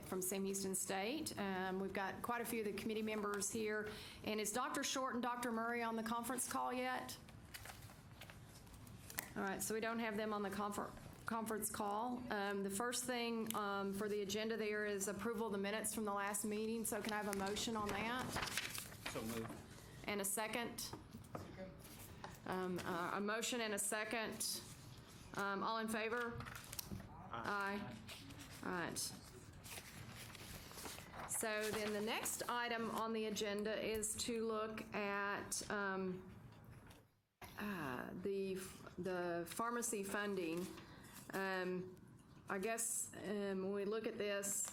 from Sam Houston State. We've got quite a few of the committee members here. And is Dr. Short and Dr. Murray on the conference call yet? All right, so we don't have them on the conference call. The first thing for the agenda there is approval of the minutes from the last meeting. So can I have a motion on that? So moved. And a second? A motion and a second. All in favor? Aye. All right. So then the next item on the agenda is to look at the pharmacy funding. I guess when we look at this,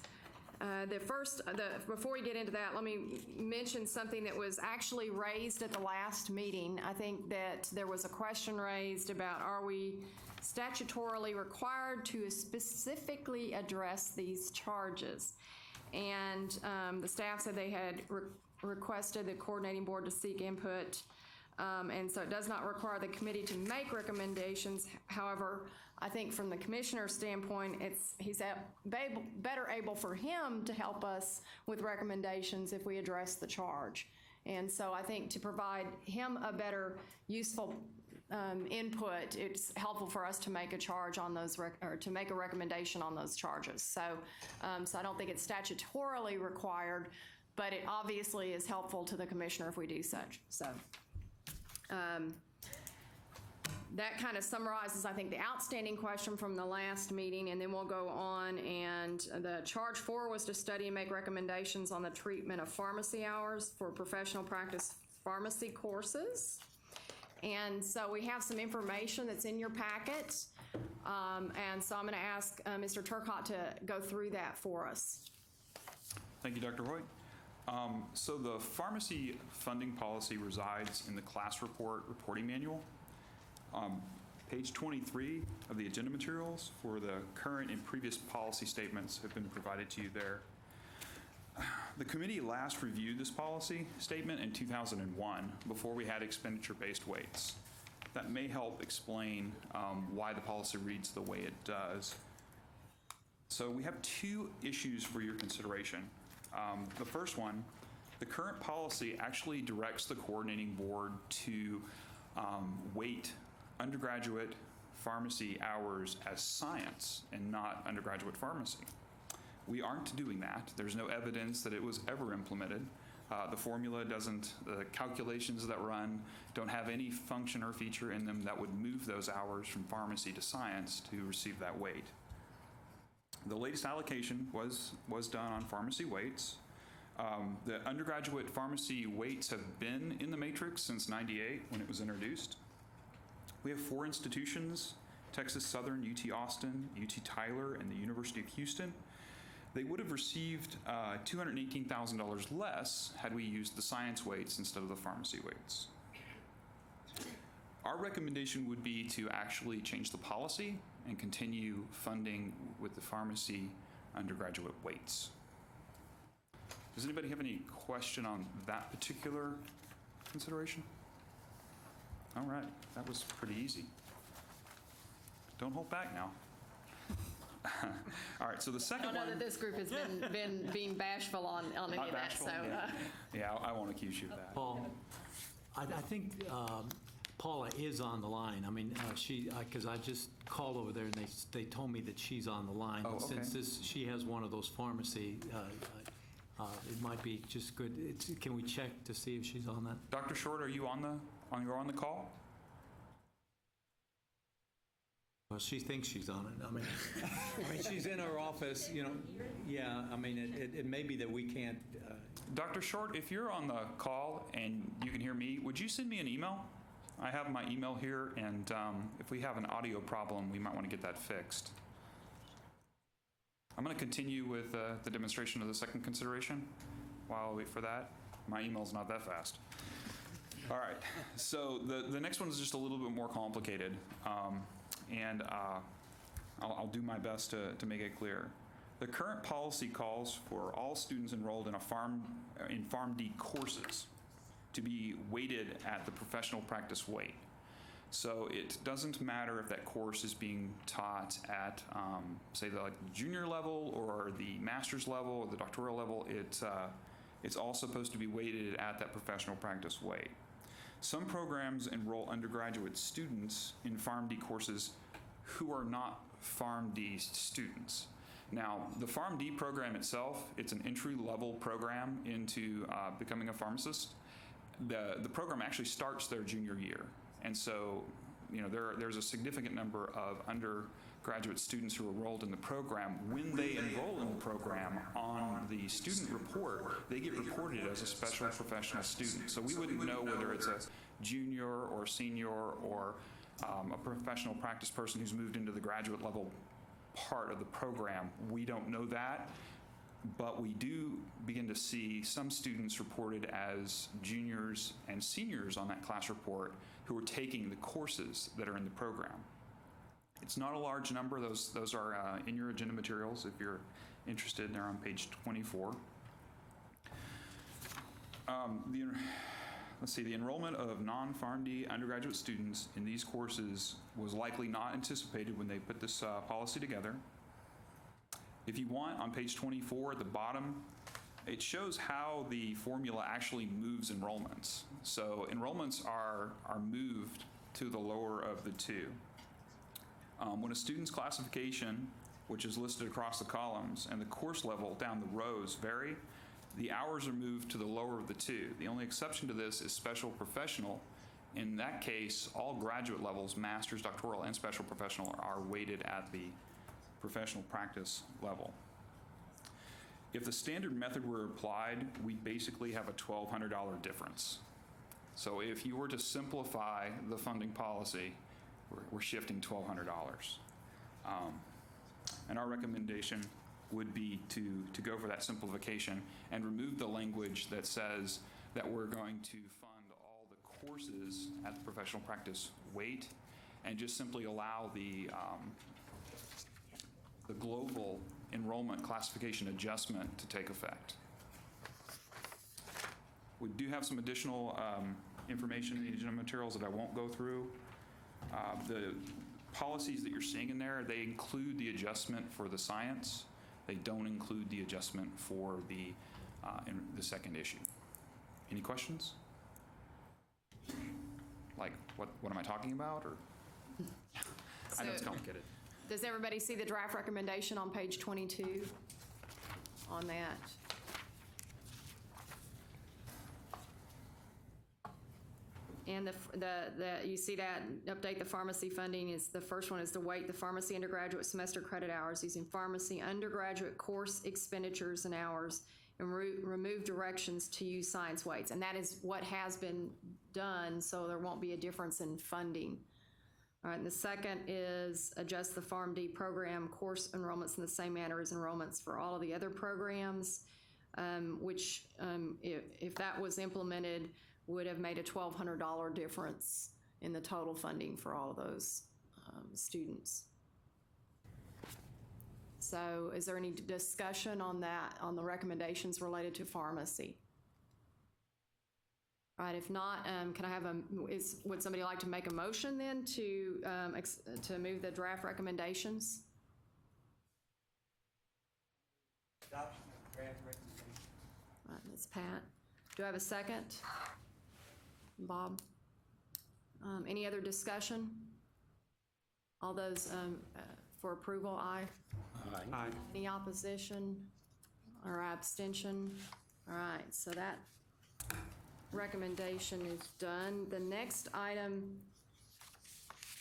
before we get into that, let me mention something that was actually raised at the last meeting. I think that there was a question raised about, are we statutorily required to specifically address these charges? And the staff said they had requested the coordinating board to seek input. And so it does not require the committee to make recommendations. However, I think from the commissioner's standpoint, he's better able for him to help us with recommendations if we address the charge. And so I think to provide him a better useful input, it's helpful for us to make a charge on those, or to make a recommendation on those charges. So I don't think it's statutorily required, but it obviously is helpful to the commissioner if we do such. So. That kind of summarizes, I think, the outstanding question from the last meeting, and then we'll go on. And the charge 4 was to study and make recommendations on the treatment of pharmacy hours for professional practice pharmacy courses. And so we have some information that's in your packet, and so I'm going to ask Mr. Turcotte to go through that for us. Thank you, Dr. Hoyt. So the pharmacy funding policy resides in the class report reporting manual. Page 23 of the agenda materials for the current and previous policy statements have been provided to you there. The committee last reviewed this policy statement in 2001 before we had expenditure-based weights. That may help explain why the policy reads the way it does. So we have 2 issues for your consideration. The first one, the current policy actually directs the coordinating board to weight undergraduate pharmacy hours as science and not undergraduate pharmacy. We aren't doing that. There's no evidence that it was ever implemented. The formula doesn't, the calculations that run don't have any function or feature in them that would move those hours from pharmacy to science to receive that weight. The latest allocation was done on pharmacy weights. The undergraduate pharmacy weights have been in the matrix since '98 when it was introduced. We have 4 institutions, Texas Southern, UT Austin, UT Tyler, and the University of Houston. They would have received $218,000 less had we used the science weights instead of the pharmacy weights. Our recommendation would be to actually change the policy and continue funding with the pharmacy undergraduate weights. Does anybody have any question on that particular consideration? All right, that was pretty easy. Don't hold back now. All right, so the second one. I don't know that this group has been being bashful on any of that. So. Yeah, I won't accuse you of that. Paul, I think Paula is on the line. I mean, because I just called over there and they told me that she's on the line. Oh, okay. Since she has one of those pharmacy, it might be just good. Can we check to see if she's on that? Dr. Short, are you on the call? Well, she thinks she's on it. I mean, she's in her office, you know. Yeah, I mean, it may be that we can't. Dr. Short, if you're on the call and you can hear me, would you send me an email? I have my email here, and if we have an audio problem, we might want to get that fixed. I'm going to continue with the demonstration of the second consideration while I wait for that. My email's not that fast. All right, so the next one is just a little bit more complicated. And I'll do my best to make it clear. The current policy calls for all students enrolled in PharmD courses to be weighted at the professional practice weight. So it doesn't matter if that course is being taught at, say, the junior level or the master's level or the doctoral level. It's all supposed to be weighted at that professional practice weight. Some programs enroll undergraduate students in PharmD courses who are not PharmD students. Now, the PharmD program itself, it's an entry-level program into becoming a pharmacist. The program actually starts their junior year. And so, there's a significant number of undergraduate students who are enrolled in the program. When they enroll in the program, on the student report, they get reported as a special professional student. So we wouldn't know whether it's a junior or senior or a professional practice person who's moved into the graduate level part of the program. We don't know that, but we do begin to see some students reported as juniors and seniors on that class report who are taking the courses that are in the program. It's not a large number. Those are in your agenda materials if you're interested. They're on page 24. Let's see, the enrollment of non-PharmD undergraduate students in these courses was likely not anticipated when they put this policy together. If you want, on page 24 at the bottom, it shows how the formula actually moves enrollments. So enrollments are moved to the lower of the two. When a student's classification, which is listed across the columns, and the course level down the rows vary, the hours are moved to the lower of the two. The only exception to this is special professional. In that case, all graduate levels, master's, doctoral, and special professional, are weighted at the professional practice level. If the standard method were applied, we basically have a $1,200 difference. So if you were to simplify the funding policy, we're shifting $1,200. And our recommendation would be to go for that simplification and remove the language that says that we're going to fund all the courses at the professional practice weight and just simply allow the global enrollment classification adjustment to take effect. We do have some additional information in the agenda materials that I won't go through. The policies that you're seeing in there, they include the adjustment for the science. They don't include the adjustment for the second issue. Any questions? Like, what am I talking about? Or I know it's complicated. Does everybody see the draft recommendation on page 22 on that? And you see that update the pharmacy funding is the first one is to weight the pharmacy undergraduate semester credit hours using pharmacy undergraduate course expenditures and hours and remove directions to use science weights. And that is what has been done, so there won't be a difference in funding. All right, and the second is adjust the PharmD program course enrollments in the same manner as enrollments for all of the other programs, which if that was implemented, would have made a $1,200 difference in the total funding for all of those students. So is there any discussion on that, on the recommendations related to pharmacy? All right, if not, can I have would somebody like to make a motion then to move the draft recommendations? Adoption of draft recommendation. All right, Ms. Pat. Do I have a second? Bob? Any other discussion? All those for approval, aye? Aye. Any opposition or abstention? All right, so that recommendation is done. The next item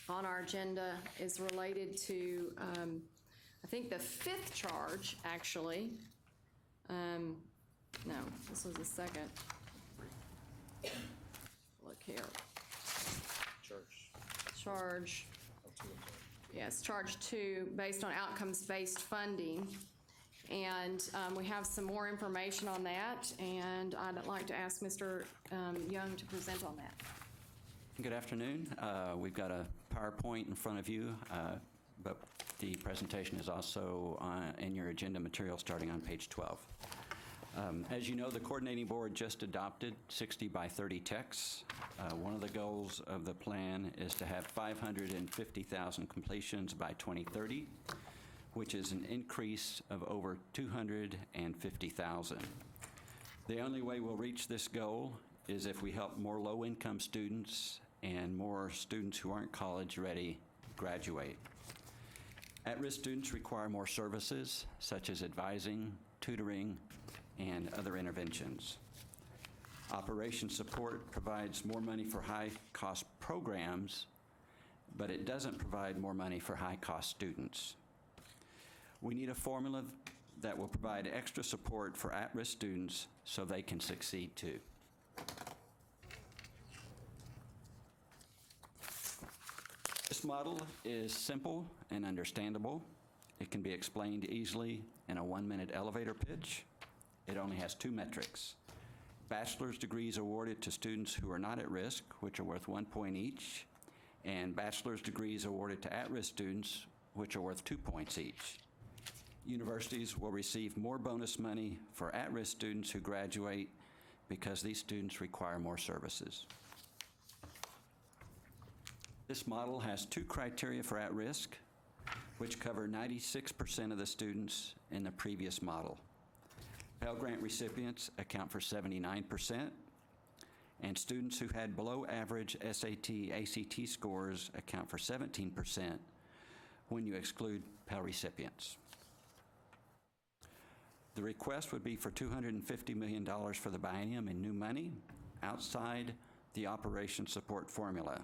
on our agenda is related to, I think, the fifth charge, actually. No, this was the second. Look here. Charge. Yes, charge 2, based on outcomes-based funding. And we have some more information on that, and I'd like to ask Mr. Young to present on that. Good afternoon. We've got a PowerPoint in front of you, but the presentation is also in your agenda material starting on page 12. As you know, the coordinating board just adopted 60 by 30 techs. One of the goals of the plan is to have 550,000 completions by 2030, which is an increase of over 250,000. The only way we'll reach this goal is if we help more low-income students and more students who aren't college-ready graduate. At-risk students require more services, such as advising, tutoring, and other interventions. Operation support provides more money for high-cost programs, but it doesn't provide more money for high-cost students. We need a formula that will provide extra support for at-risk students so they can succeed too. This model is simple and understandable. It can be explained easily in a 1-minute elevator pitch. It only has 2 metrics. Bachelor's degrees awarded to students who are not at risk, which are worth 1 point each, and bachelor's degrees awarded to at-risk students, which are worth 2 points each. Universities will receive more bonus money for at-risk students who graduate because these students require more services. This model has 2 criteria for at-risk, which cover 96% of the students in the previous model. Pell Grant recipients account for 79%, and students who had below average SAT, ACT scores account for 17% when you exclude Pell recipients. The request would be for $250 million for the biennium in new money outside the operation support formula.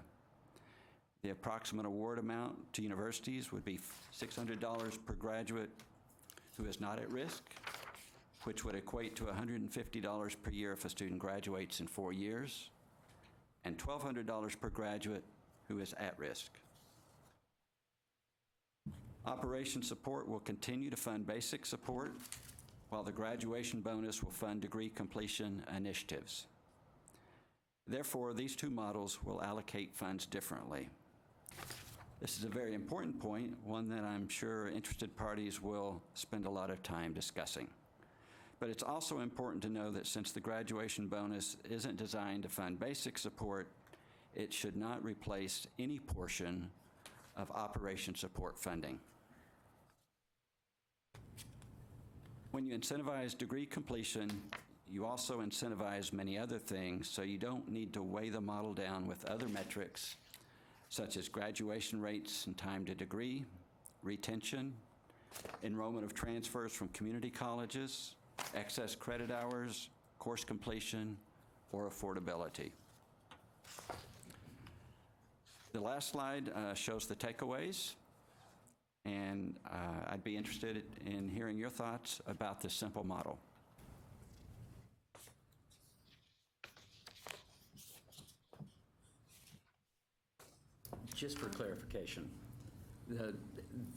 The approximate award amount to universities would be $600 per graduate who is not at risk, which would equate to $150 per year if a student graduates in 4 years, and $1,200 per graduate who is at risk. Operation support will continue to fund basic support, while the graduation bonus will fund degree completion initiatives. Therefore, these 2 models will allocate funds differently. This is a very important point, one that I'm sure interested parties will spend a lot of time discussing. But it's also important to know that since the graduation bonus isn't designed to fund basic support, it should not replace any portion of operation support funding. When you incentivize degree completion, you also incentivize many other things, so you don't need to weigh the model down with other metrics, such as graduation rates and time to degree, retention, enrollment of transfers from community colleges, excess credit hours, course completion, or affordability. The last slide shows the takeaways, and I'd be interested in hearing your thoughts about this simple model. Just for clarification,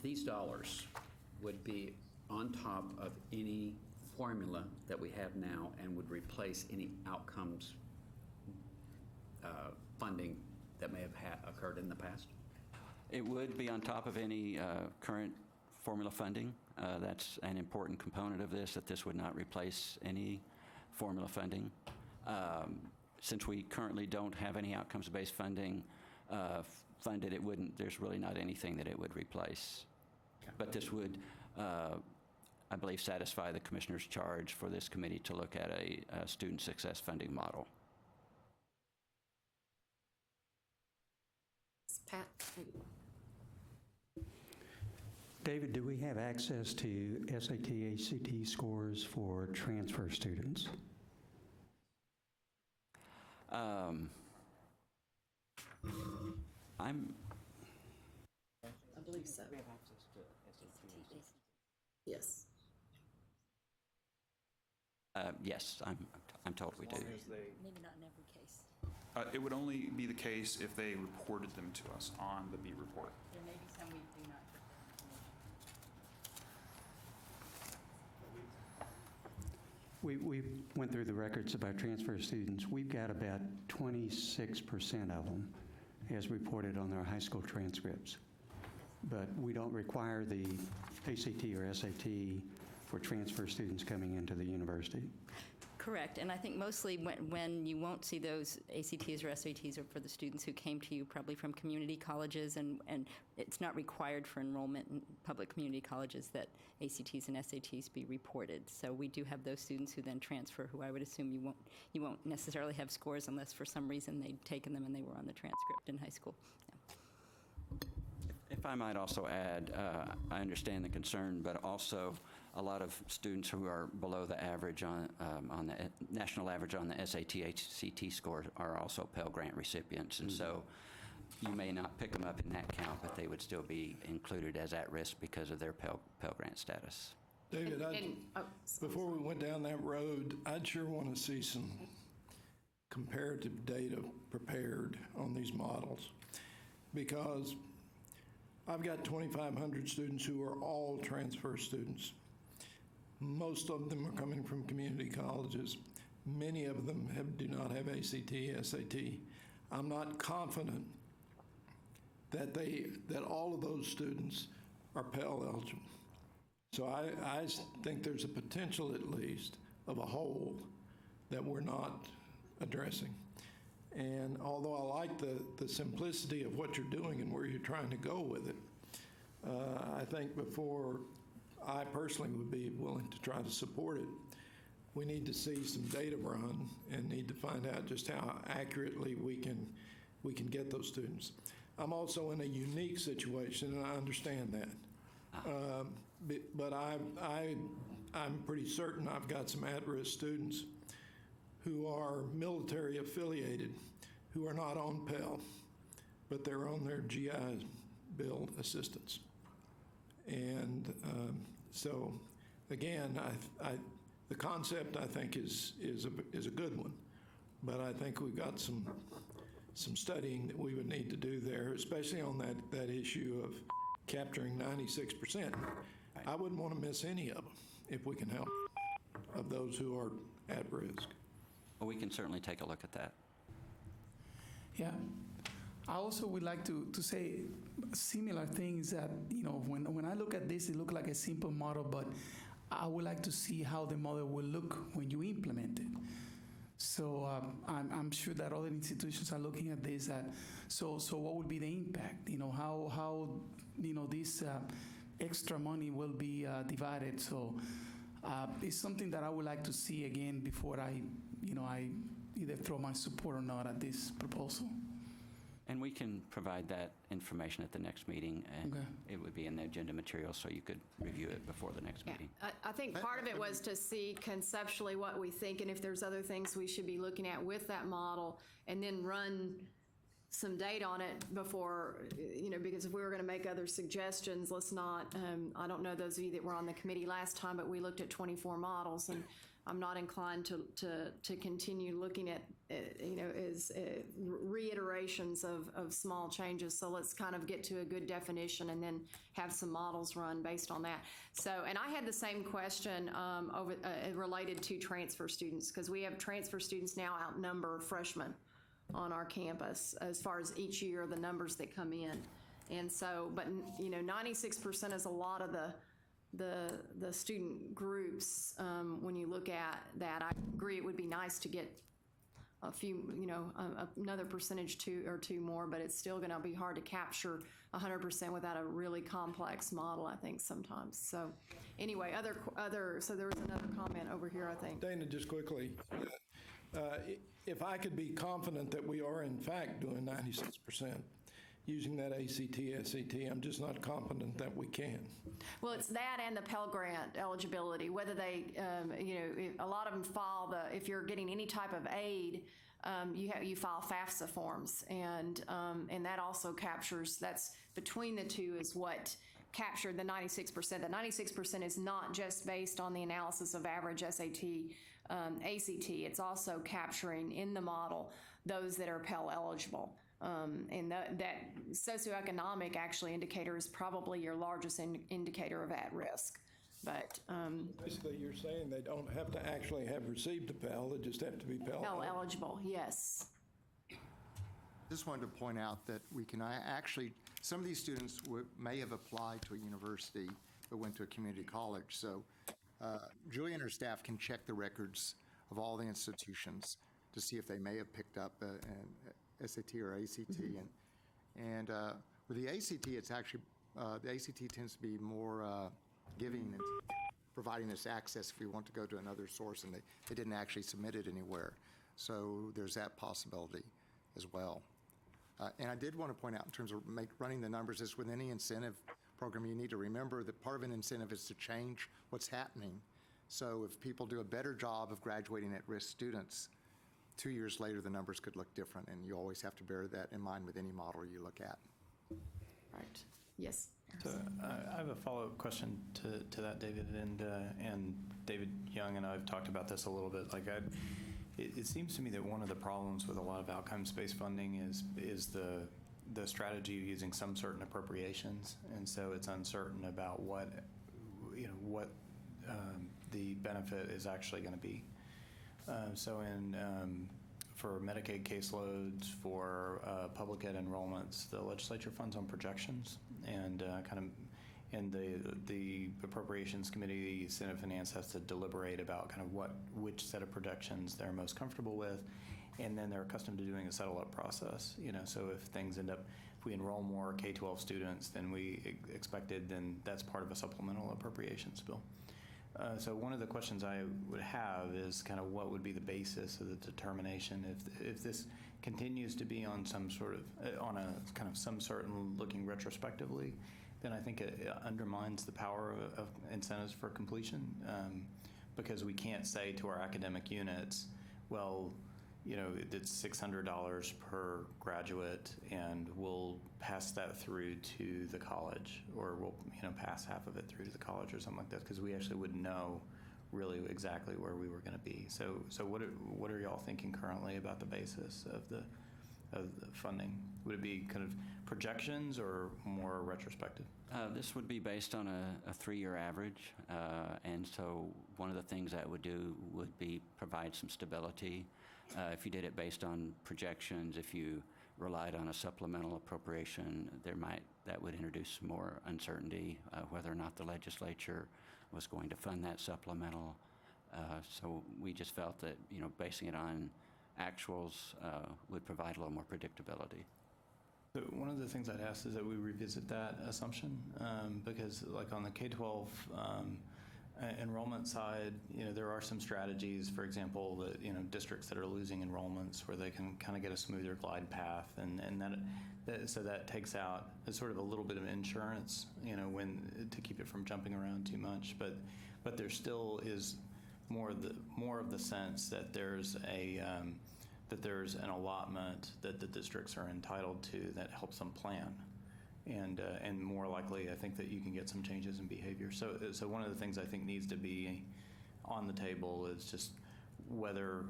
these dollars would be on top of any formula that we have now and would replace any outcomes funding that may have occurred in the past? It would be on top of any current formula funding. That's an important component of this, that this would not replace any formula funding. Since we currently don't have any outcomes-based funding funded, it wouldn't, there's really not anything that it would replace. Okay. But this would, I believe, satisfy the commissioner's charge for this committee to look at a student success funding model. Pat? David, do we have access to SAT, ACT scores for transfer students? I believe so. We have access to SAT. Yes. Yes, I'm told we do. Maybe not in every case. It would only be the case if they reported them to us on the B report. There may be some we do not. We went through the records of our transfer students. We've got about 26% of them as reported on their high school transcripts. But we don't require the ACT or SAT for transfer students coming into the university. Correct, and I think mostly when you won't see those ACTs or SATs are for the students who came to you probably from community colleges, and it's not required for enrollment in public community colleges that ACTs and SATs be reported. So we do have those students who then transfer, who I would assume you won't necessarily have scores unless for some reason they'd taken them and they were on the transcript in high school. If I might also add, I understand the concern, but also a lot of students who are below the average on the national average on the SAT, ACT score are also Pell Grant recipients. And so you may not pick them up in that count, but they would still be included as at risk because of their Pell Grant status. David, before we went down that road, I'd sure want to see some comparative data prepared on these models, because I've got 2,500 students who are all transfer students. Most of them are coming from community colleges. Many of them do not have ACT, SAT. I'm not confident that all of those students are Pell eligible. So I think there's a potential, at least, of a hole that we're not addressing. And although I like the simplicity of what you're doing and where you're trying to go with it, I think before I personally would be willing to try to support it, we need to see some data run and need to find out just how accurately we can get those students. I'm also in a unique situation, and I understand that. But I'm pretty certain I've got some at-risk students who are military affiliated, who are not on Pell, but they're on their GI Bill assistance. And so, again, the concept I think is a good one, but I think we've got some studying that we would need to do there, especially on that issue of capturing 96%. I wouldn't want to miss any of them if we can help, of those who are at risk. Well, we can certainly take a look at that. Yeah. I also would like to say similar things that, when I look at this, it looks like a simple model, but I would like to see how the model will look when you implement it. So I'm sure that other institutions are looking at this. So what would be the impact? How this extra money will be divided. So it's something that I would like to see again before I either throw my support or not at this proposal. And we can provide that information at the next meeting, and Okay. it would be in the agenda material, so you could review it before the next meeting. I think part of it was to see conceptually what we think and if there's other things we should be looking at with that model, and then run some data on it before, because if we were going to make other suggestions, let's not, I don't know those of you that were on the committee last time, but we looked at 24 models, and I'm not inclined to continue looking at, as reiterations of small changes. So let's kind of get to a good definition and then have some models run based on that. So, and I had the same question related to transfer students, because we have transfer students now outnumber freshmen on our campus as far as each year, the numbers that come in. And so, but 96% is a lot of the student groups. When you look at that, I agree it would be nice to get a few, another percentage or two more, but it's still going to be hard to capture 100% without a really complex model, I think, sometimes. So anyway, so there was another comment over here, I think. Dana, just quickly, if I could be confident that we are in fact doing 96%, using that ACT, SAT, I'm just not confident that we can. Well, it's that and the Pell Grant eligibility, whether they, a lot of them file if you're getting any type of aid, you file FAFSA forms, and that also captures, that's between the two is what captured the 96%. The 96% is not just based on the analysis of average SAT, ACT, it's also capturing in the model those that are Pell eligible. And that socioeconomic actually indicator is probably your largest indicator of at-risk. But basically, you're saying they don't have to actually have received a Pell, they just have to be Pell eligible, yes. Just wanted to point out that we can actually, some of these students may have applied to a university but went to a community college. So Julie and her staff can check the records of all the institutions to see if they may have picked up an SAT or ACT. And with the ACT, it's actually, the ACT tends to be more giving and providing us access if we want to go to another source, and they didn't actually submit it anywhere. So there's that possibility as well. And I did want to point out, in terms of running the numbers, is with any incentive program, you need to remember that part of an incentive is to change what's happening. So if people do a better job of graduating at-risk students, 2 years later, the numbers could look different, and you always have to bear that in mind with any model you look at. Right. Yes. So I have a follow-up question to that, David, and David Young and I have talked about this a little bit. Like, it seems to me that one of the problems with a lot of outcomes-based funding is the strategy of using some certain appropriations, and so it's uncertain about what the benefit is actually going to be. For Medicaid caseloads, for public ed enrollments, the legislature funds on projections, and the Appropriations Committee, Senate Finance, has to deliberate about kind of which set of projections they're most comfortable with, and then they're accustomed to doing a settle-up process. So if we enroll more K-12 students than we expected, then that's part of a supplemental appropriations bill. So one of the questions I would have is kind of what would be the basis of the determination if this continues to be on some sort of on a kind of some certain looking retrospectively, then I think it undermines the power of incentives for completion, because we can't say to our academic units, well, it's $600 per graduate, and we'll pass that through to the college, or we'll pass half of it through to the college or something like that, because we actually would know really exactly where we were going to be. So what are y'all thinking currently about the basis of the funding? Would it be kind of projections or more retrospective? This would be based on a 3-year average, and so one of the things that would do would be provide some stability. If you did it based on projections, if you relied on a supplemental appropriation, that would introduce more uncertainty whether or not the legislature was going to fund that supplemental. So we just felt that basing it on actuals would provide a little more predictability. So one of the things I'd ask is that we revisit that assumption, because like on the K-12 enrollment side, there are some strategies, for example, that districts that are losing enrollments where they can kind of get a smoother glide path, and so that takes out sort of a little bit of insurance, to keep it from jumping around too much. But there still is more of the sense that there's an allotment that the districts are entitled to that helps them plan. And more likely, I think that you can get some changes in behavior. So one of the things I think needs to be on the table is just whether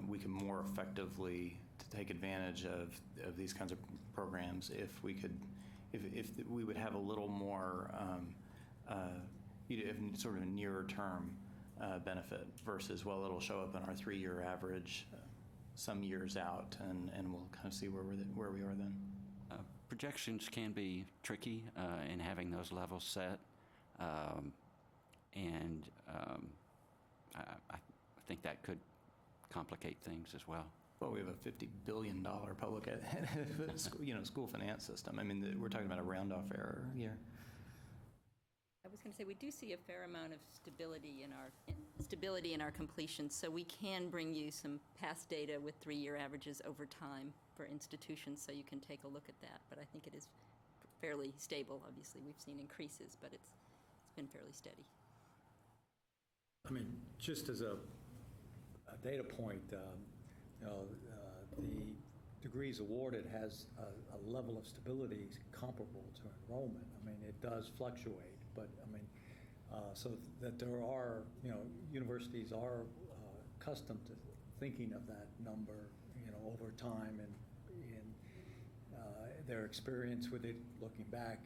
we can more effectively take advantage of these kinds of programs if we would have a little more sort of a nearer term benefit versus, well, it'll show up in our 3-year average some years out, and we'll kind of see where we are then. Projections can be tricky in having those levels set, and I think that could complicate things as well. Well, we have a $50 billion public school finance system. I mean, we're talking about a round-off error here. I was going to say, we do see a fair amount of stability in our completion, so we can bring you some past data with 3-year averages over time for institutions, so you can take a look at that. But I think it is fairly stable. Obviously, we've seen increases, but it's been fairly steady. I mean, just as a data point, the degrees awarded has a level of stability comparable to enrollment. I mean, it does fluctuate, but I mean, so that there are, universities are accustomed to thinking of that number, over time, and their experience with it, looking back,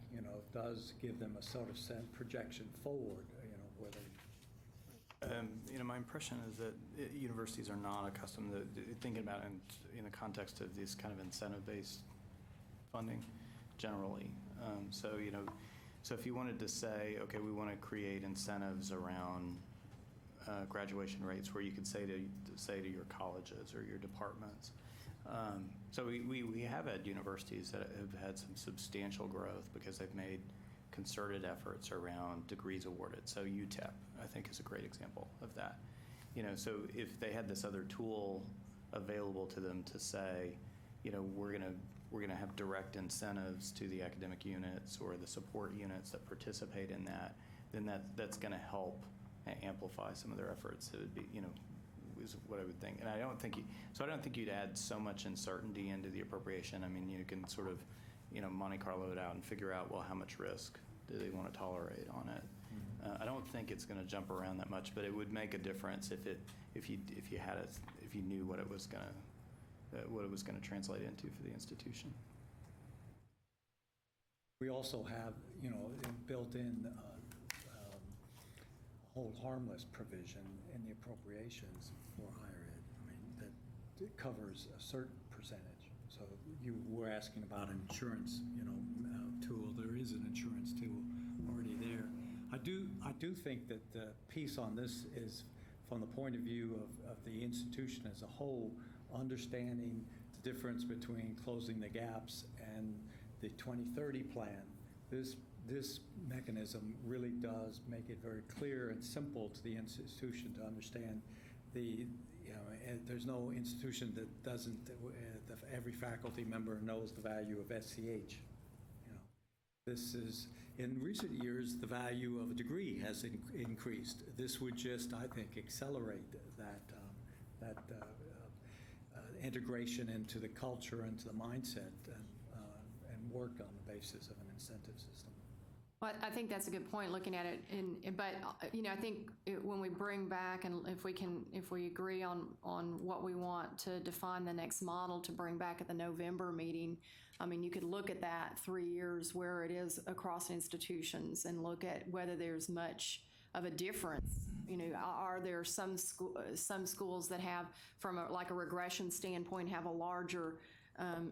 does give them a sort of set projection forward, where they. My impression is that universities are not accustomed to thinking about it in the context of these kind of incentive-based funding, generally. So if you wanted to say, okay, we want to create incentives around graduation rates where you could say to your colleges or your departments. So we have had universities that have had some substantial growth because they've made concerted efforts around degrees awarded. So UTEP, I think, is a great example of that. So if they had this other tool available to them to say, we're going to have direct incentives to the academic units or the support units that participate in that, then that's going to help amplify some of their efforts. It would be, is what I would think. And I don't think you'd add so much uncertainty into the appropriation. I mean, you can sort of, Monte Carlo it out and figure out, well, how much risk do they want to tolerate on it? I don't think it's going to jump around that much, but it would make a difference if you knew what it was going to translate into for the institution. We also have, built in hold harmless provision in the appropriations for higher ed. I mean, that it covers a certain percentage. So you were asking about an insurance, tool. There is an insurance tool already there. I do think that the piece on this is from the point of view of the institution as a whole, understanding the difference between closing the gaps and the 2030 plan. This mechanism really does make it very clear and simple to the institution to understand there's no institution that doesn't, every faculty member knows the value of SCH. This is, in recent years, the value of a degree has increased. This would just, I think, accelerate that integration into the culture, into the mindset, and work on the basis of an incentive system. Well, I think that's a good point, looking at it. But I think when we bring back, and if we agree on what we want to define the next model to bring back at the November meeting, I mean, you could look at that 3 years where it is across institutions and look at whether there's much of a difference. Are there some schools that have, from a regression standpoint, have a larger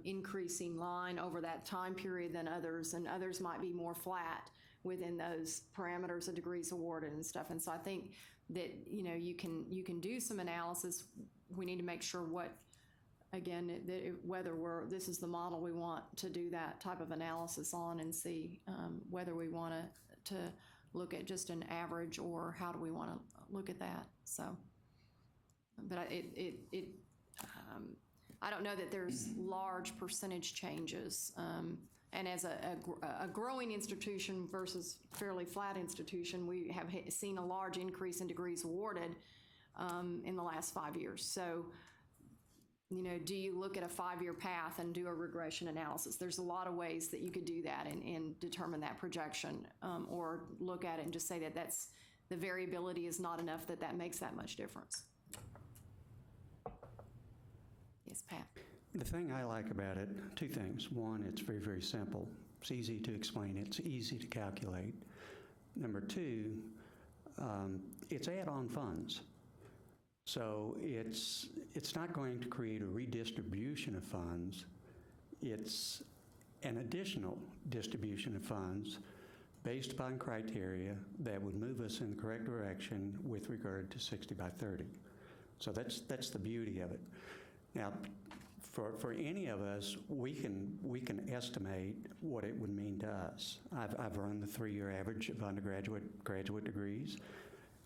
increasing line over that time period than others, and others might be more flat within those parameters of degrees awarded and stuff. And so I think that you can do some analysis. We need to make sure whether this is the model we want to do that type of analysis on, and see whether we want to look at just an average or how do we want to look at that. So, but I don't know that there's large percentage changes. And as a growing institution versus fairly flat institution, we have seen a large increase in degrees awarded in the last 5 years. So, do you look at a 5-year path and do a regression analysis? There's a lot of ways that you could do that and determine that projection, or look at it and just say that the variability is not enough that makes that much difference. Yes, Pat. The thing I like about it, two things. One, it's very, very simple. It's easy to explain. It's easy to calculate. Number two, it's add-on funds. So it's not going to create a redistribution of funds. It's an additional distribution of funds based upon criteria that would move us in the correct direction with regard to 60 by 30. So that's the beauty of it. Now, for any of us, we can estimate what it would mean to us. I've run the 3-year average of graduate degrees.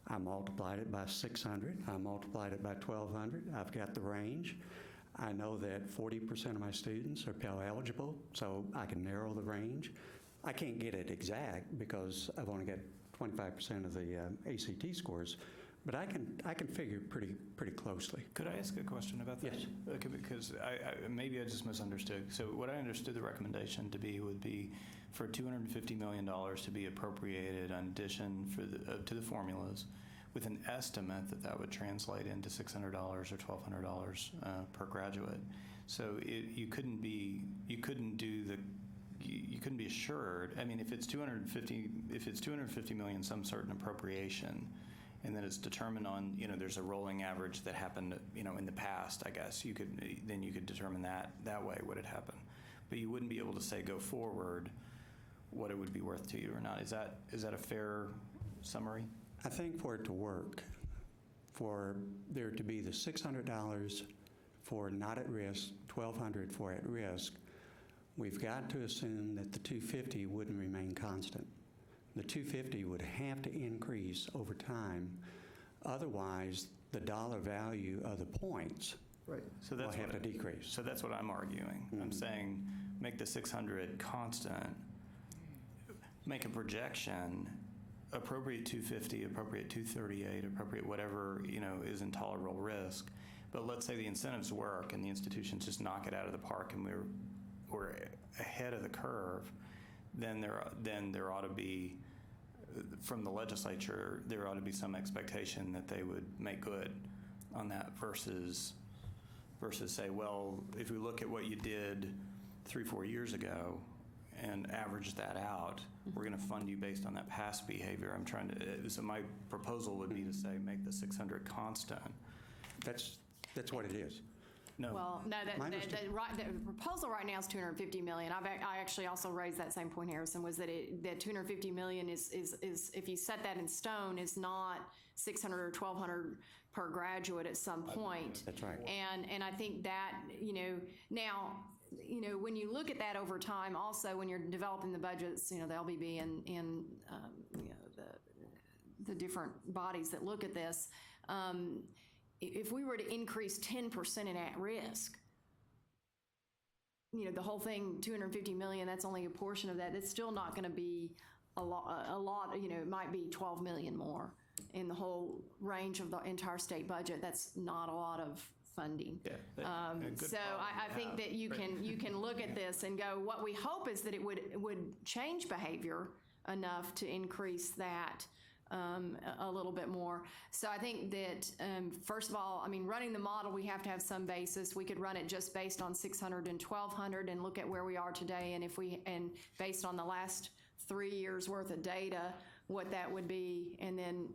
I multiplied it by 600. I multiplied it by 1,200. I've got the range. I know that 40% of my students are Pell eligible, so I can narrow the range. I can't get it exact because I've only got 25% of the ACT scores, but I can figure pretty closely. Could I ask a question about that? Yes. Okay, because maybe I just misunderstood. So what I understood the recommendation to be would be for $250 million to be appropriated in addition to the formulas, with an estimate that would translate into $600 or $1,200 per graduate. So you couldn't be assured. I mean, if it's 250 million, some certain appropriation, and then it's determined on, there's a rolling average that happened, in the past, I guess, you could determine that way what had happened. But you wouldn't be able to say go forward what it would be worth to you or not. Is that a fair summary? I think for it to work, for there to be the $600 for not at risk, $1,200 for at risk, we've got to assume that the 250 wouldn't remain constant. The 250 would have to increase over time. Otherwise, the dollar value of the points So will that's have to what, decrease. so that's what I'm arguing. I'm saying make the 600 constant, make a projection, appropriate 250, appropriate 238, appropriate whatever, is intolerable risk. But let's say the incentives work and the institutions just knock it out of the park and we're ahead of the curve, then there ought to be, from the legislature, there ought to be some expectation that they would make good on that versus say, well, if we look at what you did 3-4 years ago and average that out, we're going to fund you based on that past behavior. So my proposal would be to say, make the 600 constant. That's what it is. No. Well, no, the proposal right now is $250 million. I actually also raised that same point, Harrison, was that that $250 million is if you set that in stone, is not $600 or $1,200 per graduate at some point. That's right. And I think that, now, when you look at that over time, also when you're developing the budgets, they'll be in the different bodies that look at this. If we were to increase 10% in at-risk, the whole thing, $250 million, that's only a portion of that. It's still not going to be a lot, it might be $12 million more in the whole range of the entire state budget. That's not a lot of funding. Yeah, So I think that you can look at this and go, what we hope is that it would change behavior enough to increase that a little bit more. So I think that, first of all, running the model, we have to have some basis. We could run it just based on 600 and 1,200 and look at where we are today, and based on the last 3 years worth of data, what that would be. And then,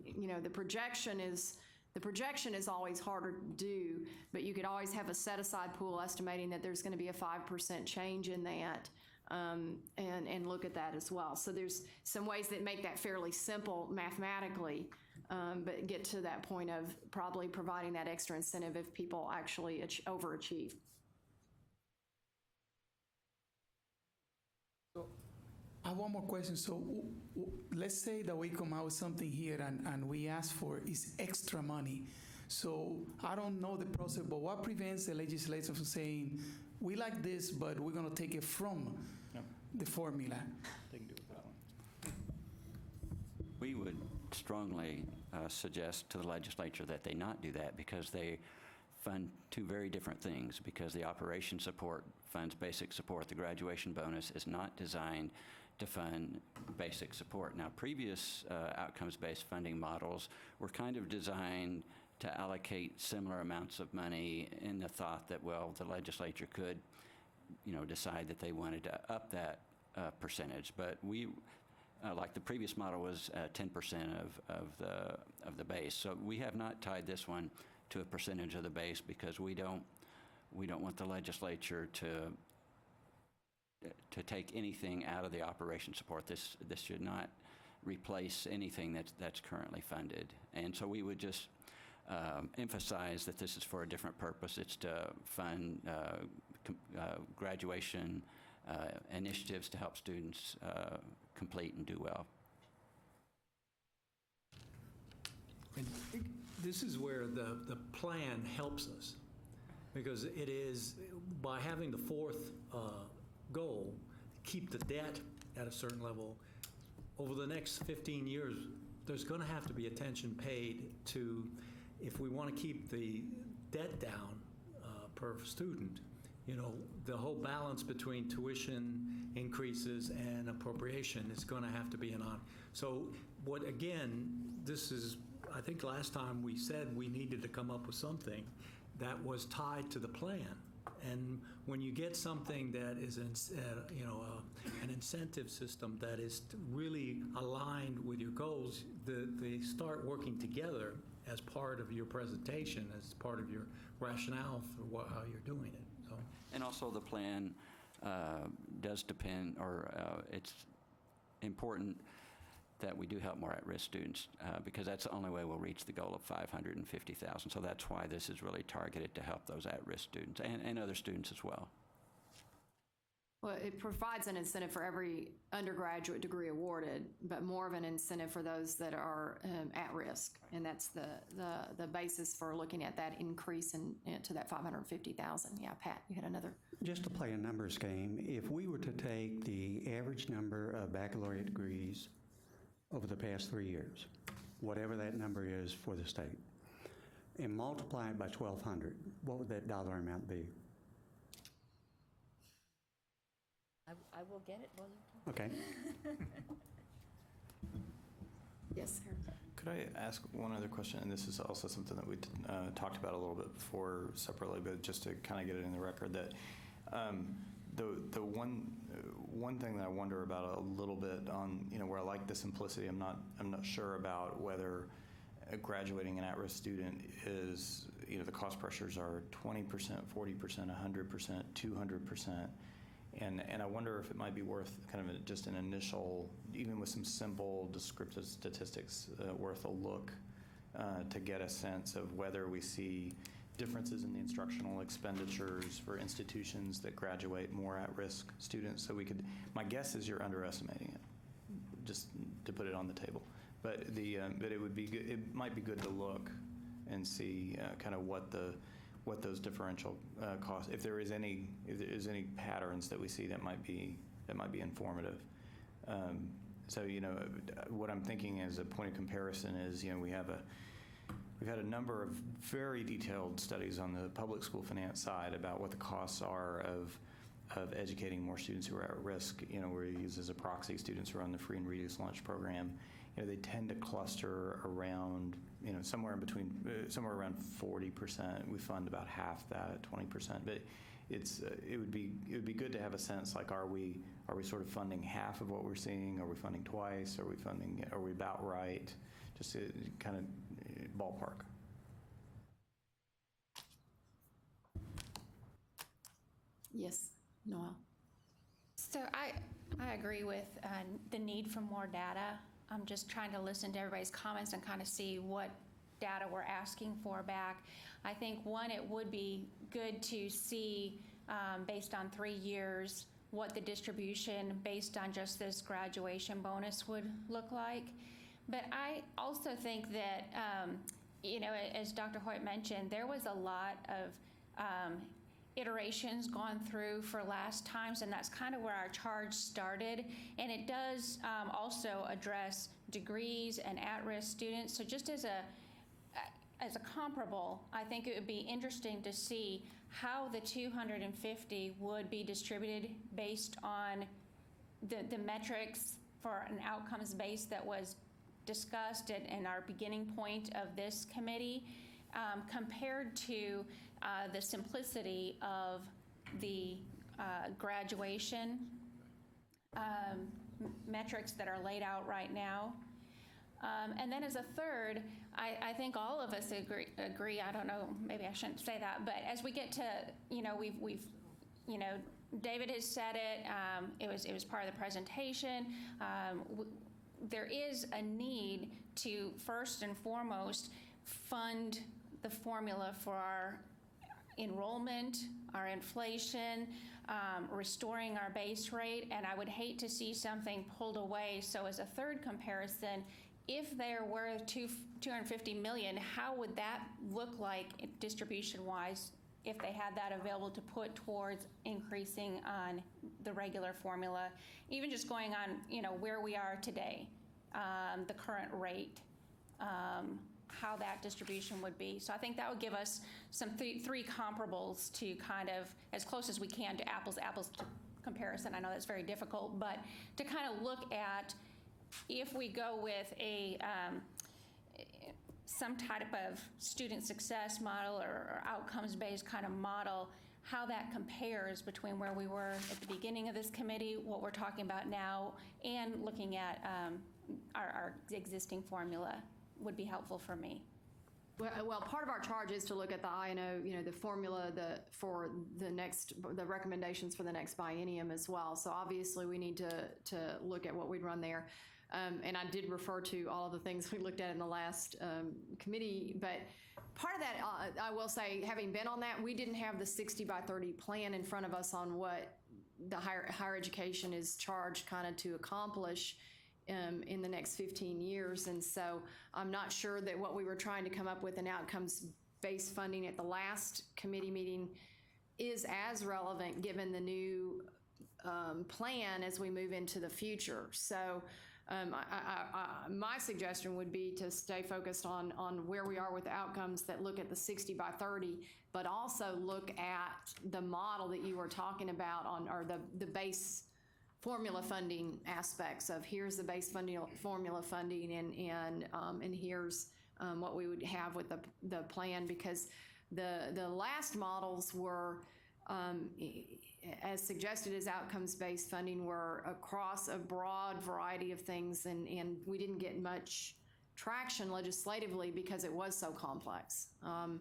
the projection is always harder to do, but you could always have a set-aside pool estimating that there's going to be a 5% change in that. And look at that as well. So there's some ways that make that fairly simple mathematically, but get to that point of probably providing that extra incentive if people actually overachieve. I have one more question. So let's say that we come out with something here and we ask for is extra money. So I don't know the process, but what prevents the legislature from saying, we like this, but we're going to take it from the formula? They can do it that one. We would strongly suggest to the legislature that they not do that, because they fund two very different things. Because the operation support funds basic support, the graduation bonus is not designed to fund basic support. Now, previous outcomes-based funding models were kind of designed to allocate similar amounts of money in the thought that, well, the legislature could, decide that they wanted to up that percentage. But we, like the previous model was 10% of the base. So we have not tied this one to a percentage of the base, because we don't want the legislature to take anything out of the operation support. This should not replace anything that's currently funded. And so we would just emphasize that this is for a different purpose. It's to fund graduation initiatives to help students complete and do well. And this is where the plan helps us, because it is, by having the fourth goal, keep the debt at a certain level, over the next 15 years, there's going to have to be attention paid to, if we want to keep the debt down per student, the whole balance between tuition increases and appropriation is going to have to be So this is, I think last time we said we needed to come up with something that was tied to the plan. And when you get something that is, an incentive system that is really aligned with your goals, they start working together as part of your presentation, as part of your rationale for how you're doing it. So. And also the plan does depend, or it's important that we do help more at-risk students, because that's the only way we'll reach the goal of 550,000. So that's why this is really targeted to help those at-risk students and other students as well. Well, it provides an incentive for every undergraduate degree awarded, but more of an incentive for those that are at risk. And that's the basis for looking at that increase to that 550,000. Yeah, Pat, you had another. Just to play a numbers game, if we were to take the average number of baccalaureate degrees over the past 3 years, whatever that number is for the state, and multiply it by 1,200, what would that dollar amount be? I will get it while you talk. Okay. Yes, sir. Could I ask one other question? And this is also something that we talked about a little bit before separately, but just to kind of get it in the record, that the one thing that I wonder about a little bit on, where I like the simplicity, I'm not sure about whether graduating an at-risk student is, the cost pressures are 20%, 40%, 100%, 200%. And I wonder if it might be worth kind of just an initial, even with some simple descriptive statistics, worth a look to get a sense of whether we see differences in the instructional expenditures for institutions that graduate more at-risk students. So my guess is you're underestimating it, just to put it on the table. But but it might be good to look and see kind of what those differential costs, if there is any patterns that we see that might be informative. So what I'm thinking as a point of comparison is we've had a number of very detailed studies on the public school finance side about what the costs are of educating more students who are at risk. We use as a proxy students who are on the free and reduced lunch program. They tend to cluster around, somewhere around 40%. We fund about half that at 20%. But it would be good to have a sense, like, are we sort of funding half of what we're seeing? Are we funding twice? Are we about right? Just to kind of ballpark. Yes, Noel. So I agree with the need for more data. I'm just trying to listen to everybody's comments and kind of see what data we're asking for back. I think, one, it would be good to see, based on 3 years, what the distribution based on just this graduation bonus would look like. But I also think that, as Dr. Hoyt mentioned, there was a lot of iterations gone through for last times, and that's kind of where our charge started. And it does also address degrees and at-risk students. So just as a comparable, I think it would be interesting to see how the 250 would be distributed based on the metrics for an outcomes base that was discussed in our beginning point of this committee, compared to the simplicity of the graduation metrics that are laid out right now. And then as a third, I think all of us agree, I don't know, maybe I shouldn't say that, but as we get to, we've David has said it, it was part of the presentation. There is a need to, first and foremost, fund the formula for our enrollment, our inflation, restoring our base rate, and I would hate to see something pulled away. So as a third comparison, if there were $250 million, how would that look like distribution-wise if they had that available to put towards increasing on the regular formula, even just going on, where we are today, the current rate, how that distribution would be. So I think that would give us some three comparables to kind of, as close as we can to apples comparison. I know that's very difficult, but to kind of look at, if we go with some type of student success model or outcomes-based kind of model, how that compares between where we were at the beginning of this committee, what we're talking about now, and looking at our existing formula would be helpful for me. Well, part of our charge is to look at the I&O, the formula for the recommendations for the next biennium as well. So obviously we need to look at what we'd run there. and I did refer to all of the things we looked at in the last committee, but part of that, I will say, having been on that, we didn't have the 60 by 30 plan in front of us on what the higher education is charged kind of to accomplish in the next 15 years. And so I'm not sure that what we were trying to come up with in outcomes-based funding at the last committee meeting is as relevant given the new plan as we move into the future. So my suggestion would be to stay focused on where we are with the outcomes that look at the 60 by 30, but also look at the model that you were talking about or the base formula funding aspects of here's the base formula funding and here's what we would have with the plan, because the last models were as suggested as outcomes-based funding were across a broad variety of things, and we didn't get much traction legislatively because it was so complex. And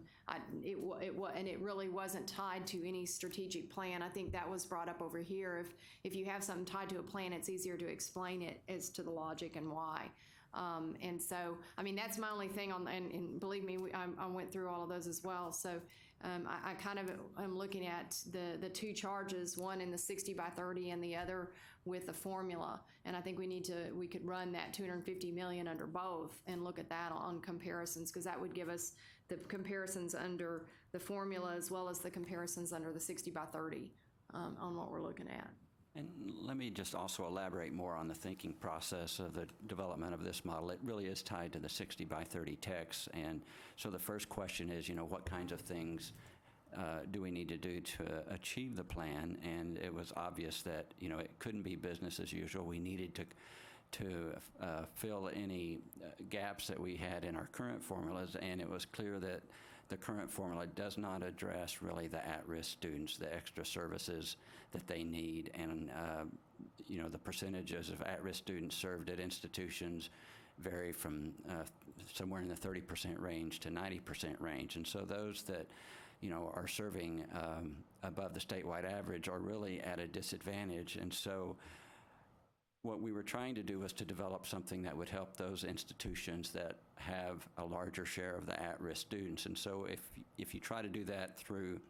it really wasn't tied to any strategic plan. I think that was brought up over here. If you have something tied to a plan, it's easier to explain it as to the logic and why. And so, I mean, that's my only thing and believe me, I went through all of those as well. So I kind of am looking at the two charges, one in the 60 by 30 and the other with the formula. And I think we could run that $250 million under both and look at that on comparisons, because that would give us the comparisons under the formula as well as the comparisons under the 60 by 30 on what we're looking at. And let me just also elaborate more on the thinking process of the development of this model. It really is tied to the 60 by 30 text. And so the first question is, what kinds of things do we need to do to achieve the plan? And it was obvious that, it couldn't be business as usual. We needed to fill any gaps that we had in our current formulas, and it was clear that the current formula does not address really the at-risk students, the extra services that they need. And, the percentages of at-risk students served at institutions vary from somewhere in the 30% range to 90% range. And so those that, are serving above the statewide average are really at a disadvantage. And so what we were trying to do was to develop something that would help those institutions that have a larger share of the at-risk students. And so if you try to do that through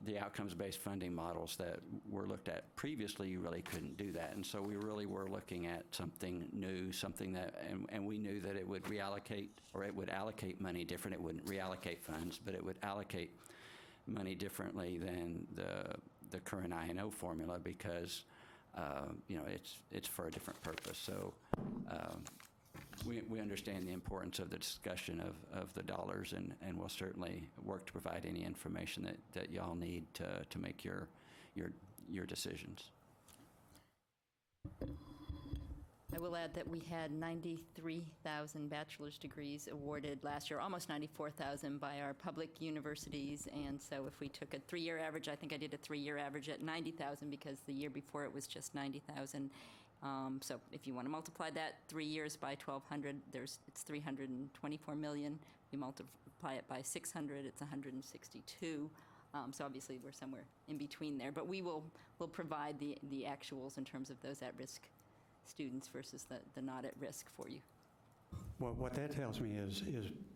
the outcomes-based funding models that were looked at previously, you really couldn't do that. And so we really were looking at something new, something that, and we knew that it would reallocate, or it would allocate money different. It wouldn't reallocate funds, but it would allocate money differently than the current INO formula, because it's for a different purpose. So we understand the importance of the discussion of the dollars, and we'll certainly work to provide any information that y'all need to make your decisions. I will add that we had 93,000 bachelor's degrees awarded last year, almost 94,000 by our public universities. And so if we took a 3-year average, I think I did a 3-year average at 90,000, because the year before it was just 90,000. So if you want to multiply that 3 years by 1,200, it's 324 million. We multiply it by 600, it's 162. So obviously we're somewhere in between there. But we'll provide the actuals in terms of those at-risk students versus the not at risk for you. Well, what that tells me is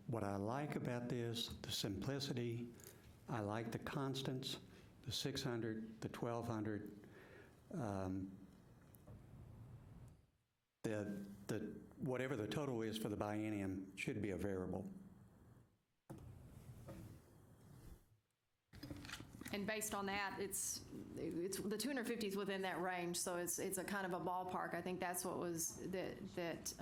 what I like about this, the simplicity. I like the constants, the 600, the 1,200. The whatever the total is for the biennium should be a variable. And based on that, it's the 250 is within that range, so it's a kind of a ballpark. I think that's what was that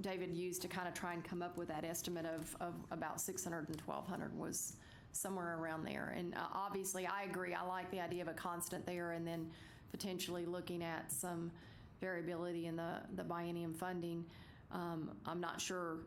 David used to kind of try and come up with that estimate of about 600 and 1,200 was somewhere around there. And obviously, I agree. I like the idea of a constant there, and then potentially looking at some variability in the biennium funding. I'm not sure.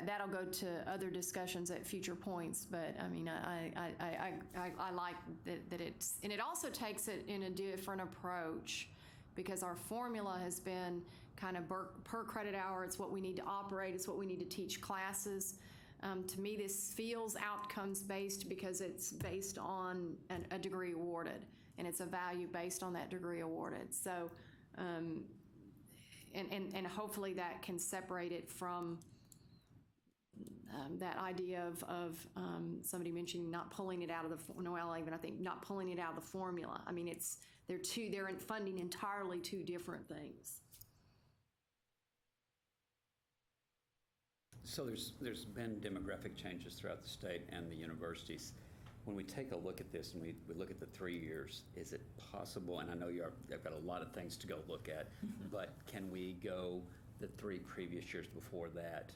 That'll go to other discussions at future points, but I mean, I like that it's, and it also takes it in a different approach, because our formula has been kind of per credit hour. It's what we need to operate. It's what we need to teach classes. To me, this feels outcomes based because it's based on a degree awarded. and it's a value based on that degree awarded. So, and hopefully that can separate it from that idea of somebody mentioning not pulling it out of the, I think not pulling it out of the formula. I mean, they're in funding entirely two different things. So there's been demographic changes throughout the state and the universities. When we take a look at this and we look at the 3 years, is it possible, and I know you've got a lot of things to go look at, but can we go the 3 previous years before that?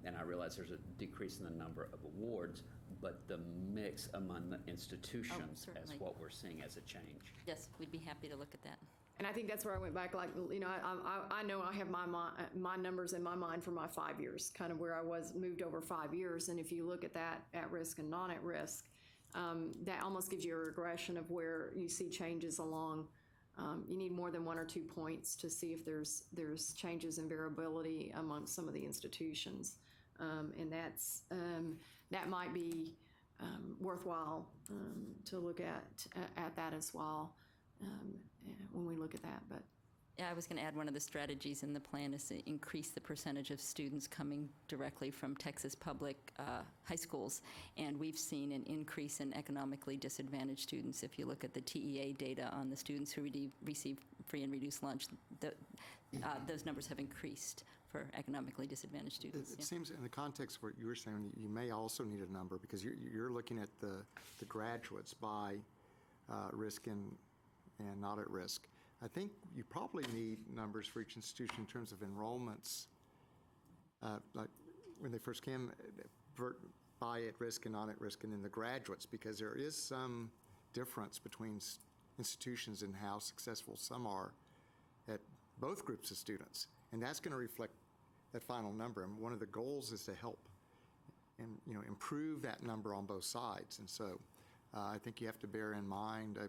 And I realize there's a decrease in the number of awards, but the mix among the institutions as certainly. what we're seeing as a change. Yes, we'd be happy to look at that. And I think that's where I went back, like, I know I have my numbers in my mind for my 5 years, kind of where I was moved over 5 years. And if you look at that at risk and not at risk, that almost gives you a regression of where you see changes along. You need more than 1 or 2 points to see if there's changes in variability amongst some of the institutions. And that might be worthwhile to look at that as well. When we look at that, but Yeah, I was going to add one of the strategies in the plan is to increase the percentage of students coming directly from Texas public high schools, and we've seen an increase in economically disadvantaged students. If you look at the TEA data on the students who receive free and reduced lunch, those numbers have increased for economically disadvantaged students. It seems in the context of what you were saying, you may also need a number because you're looking at the graduates by risk and not at risk. I think you probably need numbers for each institution in terms of enrollments, like when they first came, by at risk and not at risk, and then the graduates, because there is some difference between institutions and how successful some are at both groups of students. And that's going to reflect that final number. And one of the goals is to help and improve that number on both sides. And so I think you have to bear in mind, I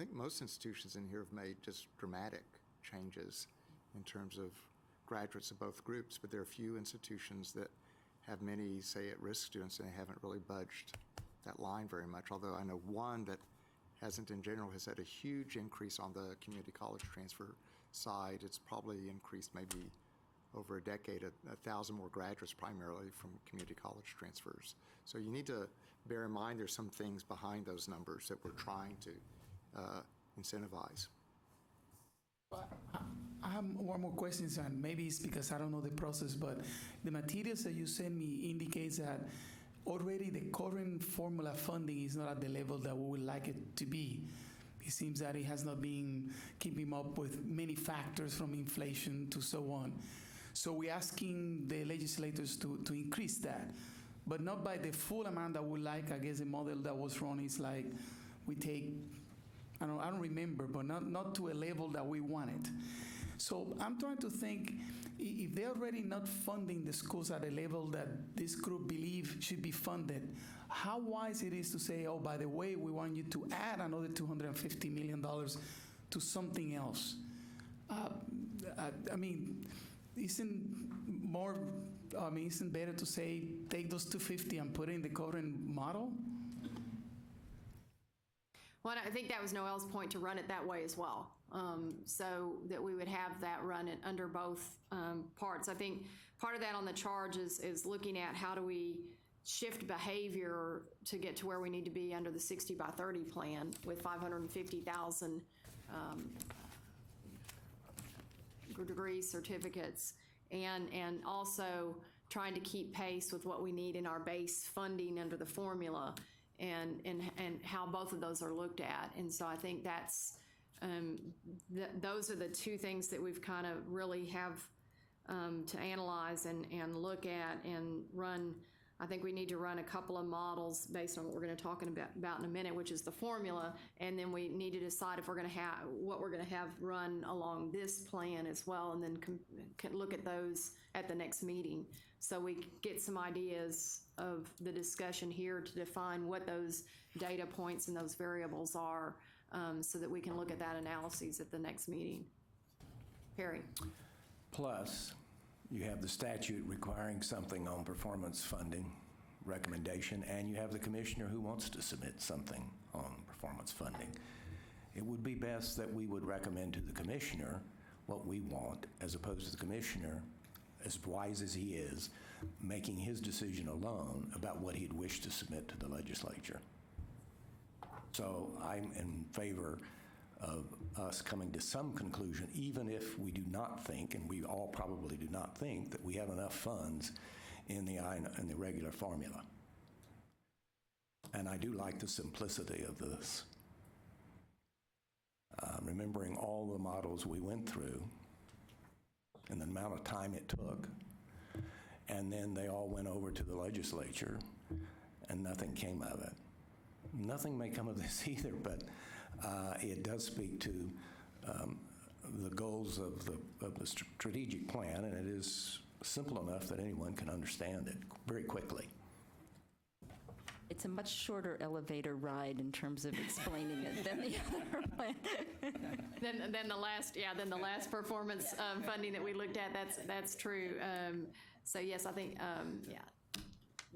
think most institutions in here have made just dramatic changes in terms of graduates of both groups, but there are a few institutions that have many, say, at-risk students, and they haven't really budged that line very much, although I know one that hasn't in general has had a huge increase on the community college transfer side. It's probably increased maybe over a decade, 1,000 more graduates primarily from community college transfers. So you need to bear in mind there's some things behind those numbers that we're trying to incentivize. I have one more question, and maybe it's because I don't know the process, but the materials that you sent me indicates that already the current formula funding is not at the level that we would like it to be. It seems that it has not been keeping up with many factors from inflation to so on. So we're asking the legislators to increase that, but not by the full amount that we like. I guess the model that was run is like we take, I don't remember, but not to a level that we wanted. So I'm trying to think, if they're already not funding the schools at a level that this group believe should be funded, how wise it is to say, oh, by the way, we want you to add another $250 million to something else. I mean, isn't better to say, take those 250 and put it in the current model? Well, I think that was Noel's point, to run it that way as well, so that we would have that run it under both parts. I think part of that on the charge is looking at how do we shift behavior to get to where we need to be under the 60 by 30 plan with 550,000 degree certificates, and also trying to keep pace with what we need in our base funding under the formula. And how both of those are looked at. And so I think that's, those are the two things that we've kind of really have to analyze and look at and run. I think we need to run a couple of models based on what we're going to talk about in a minute, which is the formula, and then we need to decide if we're going to have, what we're going to have run along this plan as well, and then can look at those at the next meeting. So we get some ideas of the discussion here to define what those data points and those variables are, so that we can look at that analysis at the next meeting. Perry. Plus, you have the statute requiring something on performance funding recommendation, and you have the commissioner who wants to submit something on performance funding. It would be best that we would recommend to the commissioner what we want, as opposed to the commissioner, as wise as he is, making his decision alone about what he'd wish to submit to the legislature. So I'm in favor of us coming to some conclusion, even if we do not think, and we all probably do not think, that we have enough funds in the regular formula. And I do like the simplicity of this. Remembering all the models we went through and the amount of time it took, and then they all went over to the legislature and nothing came of it. Nothing may come of this either, but it does speak to the goals of the strategic plan, and it is simple enough that anyone can understand it very quickly. It's a much shorter elevator ride in terms of explaining it than the other one. Then the last performance funding that we looked at, that's true. So yes, I think, yeah.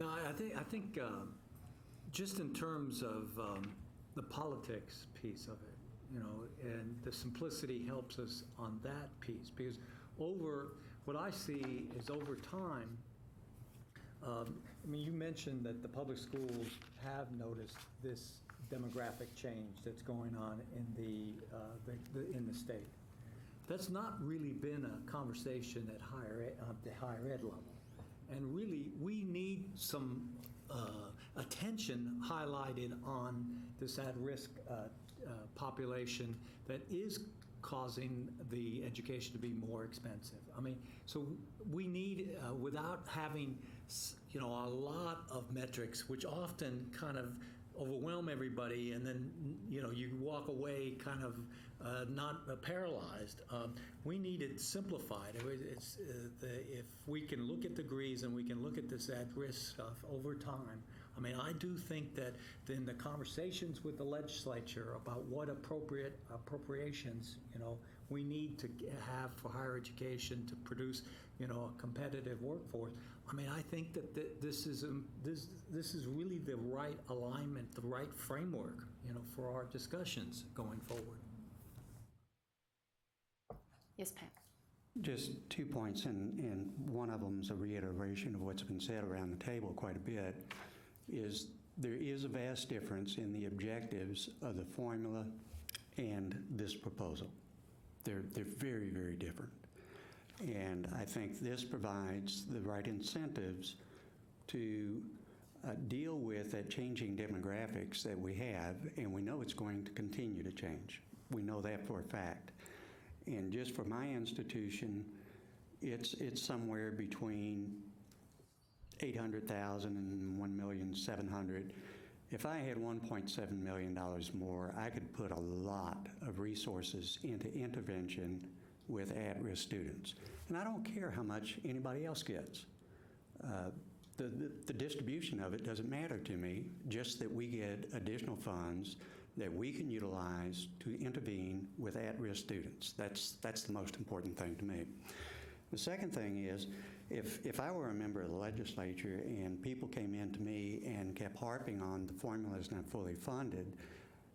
No, I think just in terms of the politics piece of it, you know, and the simplicity helps us on that piece, because what I see is over time, I mean, you mentioned that the public schools have noticed this demographic change that's going on in the state. That's not really been a conversation at the higher ed level. And really, we need some attention highlighted on this at-risk population that is causing the education to be more expensive. I mean, so we need, without having, you know, a lot of metrics, which often kind of overwhelm everybody, and then, you know, you walk away kind of not paralyzed. We need it simplified. If we can look at degrees and we can look at this at-risk stuff over time, I mean, I do think that in the conversations with the legislature about what appropriations, you know, we need to have for higher education to produce, you know, a competitive workforce. I mean, I think that this is really the right alignment, the right framework, you know, for our discussions going forward. Yes, Pat. Just 2 points, and one of them is a reiteration of what's been said around the table quite a bit, is there is a vast difference in the objectives of the formula and this proposal. They're very, very different. And I think this provides the right incentives to deal with that changing demographics that we have, and we know it's going to continue to change. We know that for a fact. And just for my institution, it's somewhere between 800,000 and 1,700,000. If I had $1.7 million more, I could put a lot of resources into intervention with at-risk students. And I don't care how much anybody else gets. The distribution of it doesn't matter to me, just that we get additional funds that we can utilize to intervene with at-risk students. That's the most important thing to me. The second thing is, if I were a member of the legislature and people came in to me and kept harping on the formula is not fully funded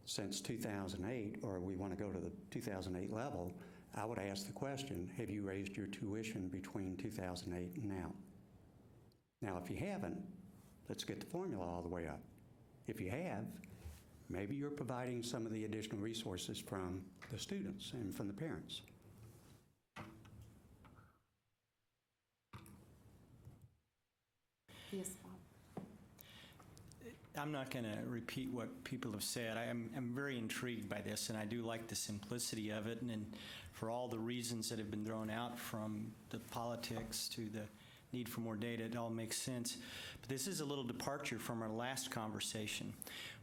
since 2008, or we want to go to the 2008 level, I would ask the question, have you raised your tuition between 2008 and now? Now, if you haven't, let's get the formula all the way up. If you have, maybe you're providing some of the additional resources from the students and from the parents. Yes, Bob. I'm not going to repeat what people have said. I'm very intrigued by this, and I do like the simplicity of it, and for all the reasons that have been thrown out, from the politics to the need for more data, it all makes sense. But this is a little departure from our last conversation.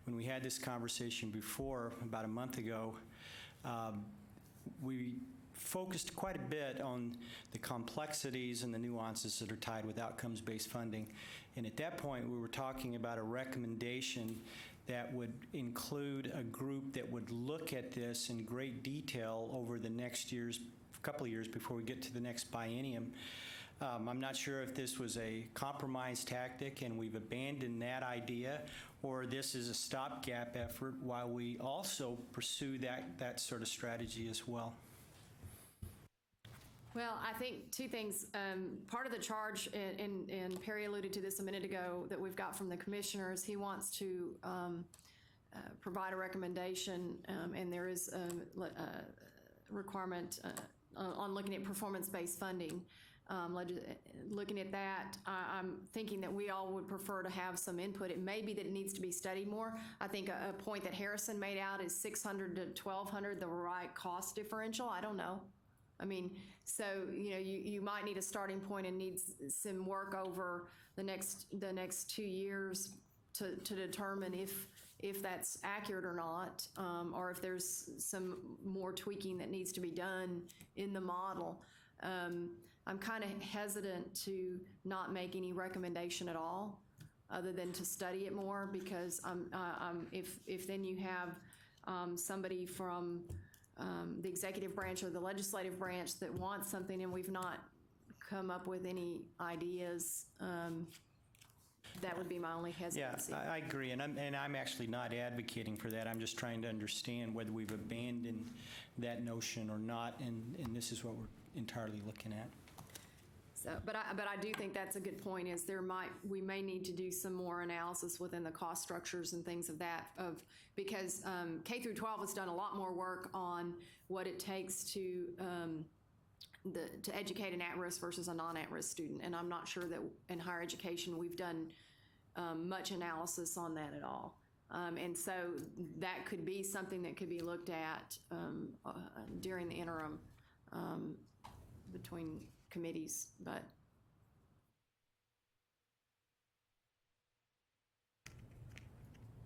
When we had this conversation before, about a month ago, we focused quite a bit on the complexities and the nuances that are tied with outcomes-based funding. And at that point, we were talking about a recommendation that would include a group that would look at this in great detail over the next couple of years before we get to the next biennium, I'm not sure if this was a compromise tactic and we've abandoned that idea, or this is a stopgap effort while we also pursue that sort of strategy as well. Well, I think two things. Part of the charge, and Perry alluded to this a minute ago, that we've got from the commissioners, he wants to provide a recommendation, and there is a requirement on looking at performance-based funding. Looking at that, I'm thinking that we all would prefer to have some input. It may be that it needs to be studied more. I think a point that Harrison made out is 600 to 1,200, the right cost differential. I don't know. I mean, so, you might need a starting point and need some work over the next 2 years to determine if that's accurate or not, or if there's some more tweaking that needs to be done in the model. I'm kind of hesitant to not make any recommendation at all, other than to study it more, because if then you have somebody from the executive branch or the legislative branch that wants something and we've not come up with any ideas, that would be my only hesitancy. Yeah, I agree, and I'm actually not advocating for that. I'm just trying to understand whether we've abandoned that notion or not, and this is what we're entirely looking at. So, but I do think that's a good point, is we may need to do some more analysis within the cost structures and things of that, because K through 12 has done a lot more work on what it takes to educate an at-risk versus a non-at-risk student, and I'm not sure that in higher education we've done much analysis on that at all. And so that could be something that could be looked at during the interim between committees, but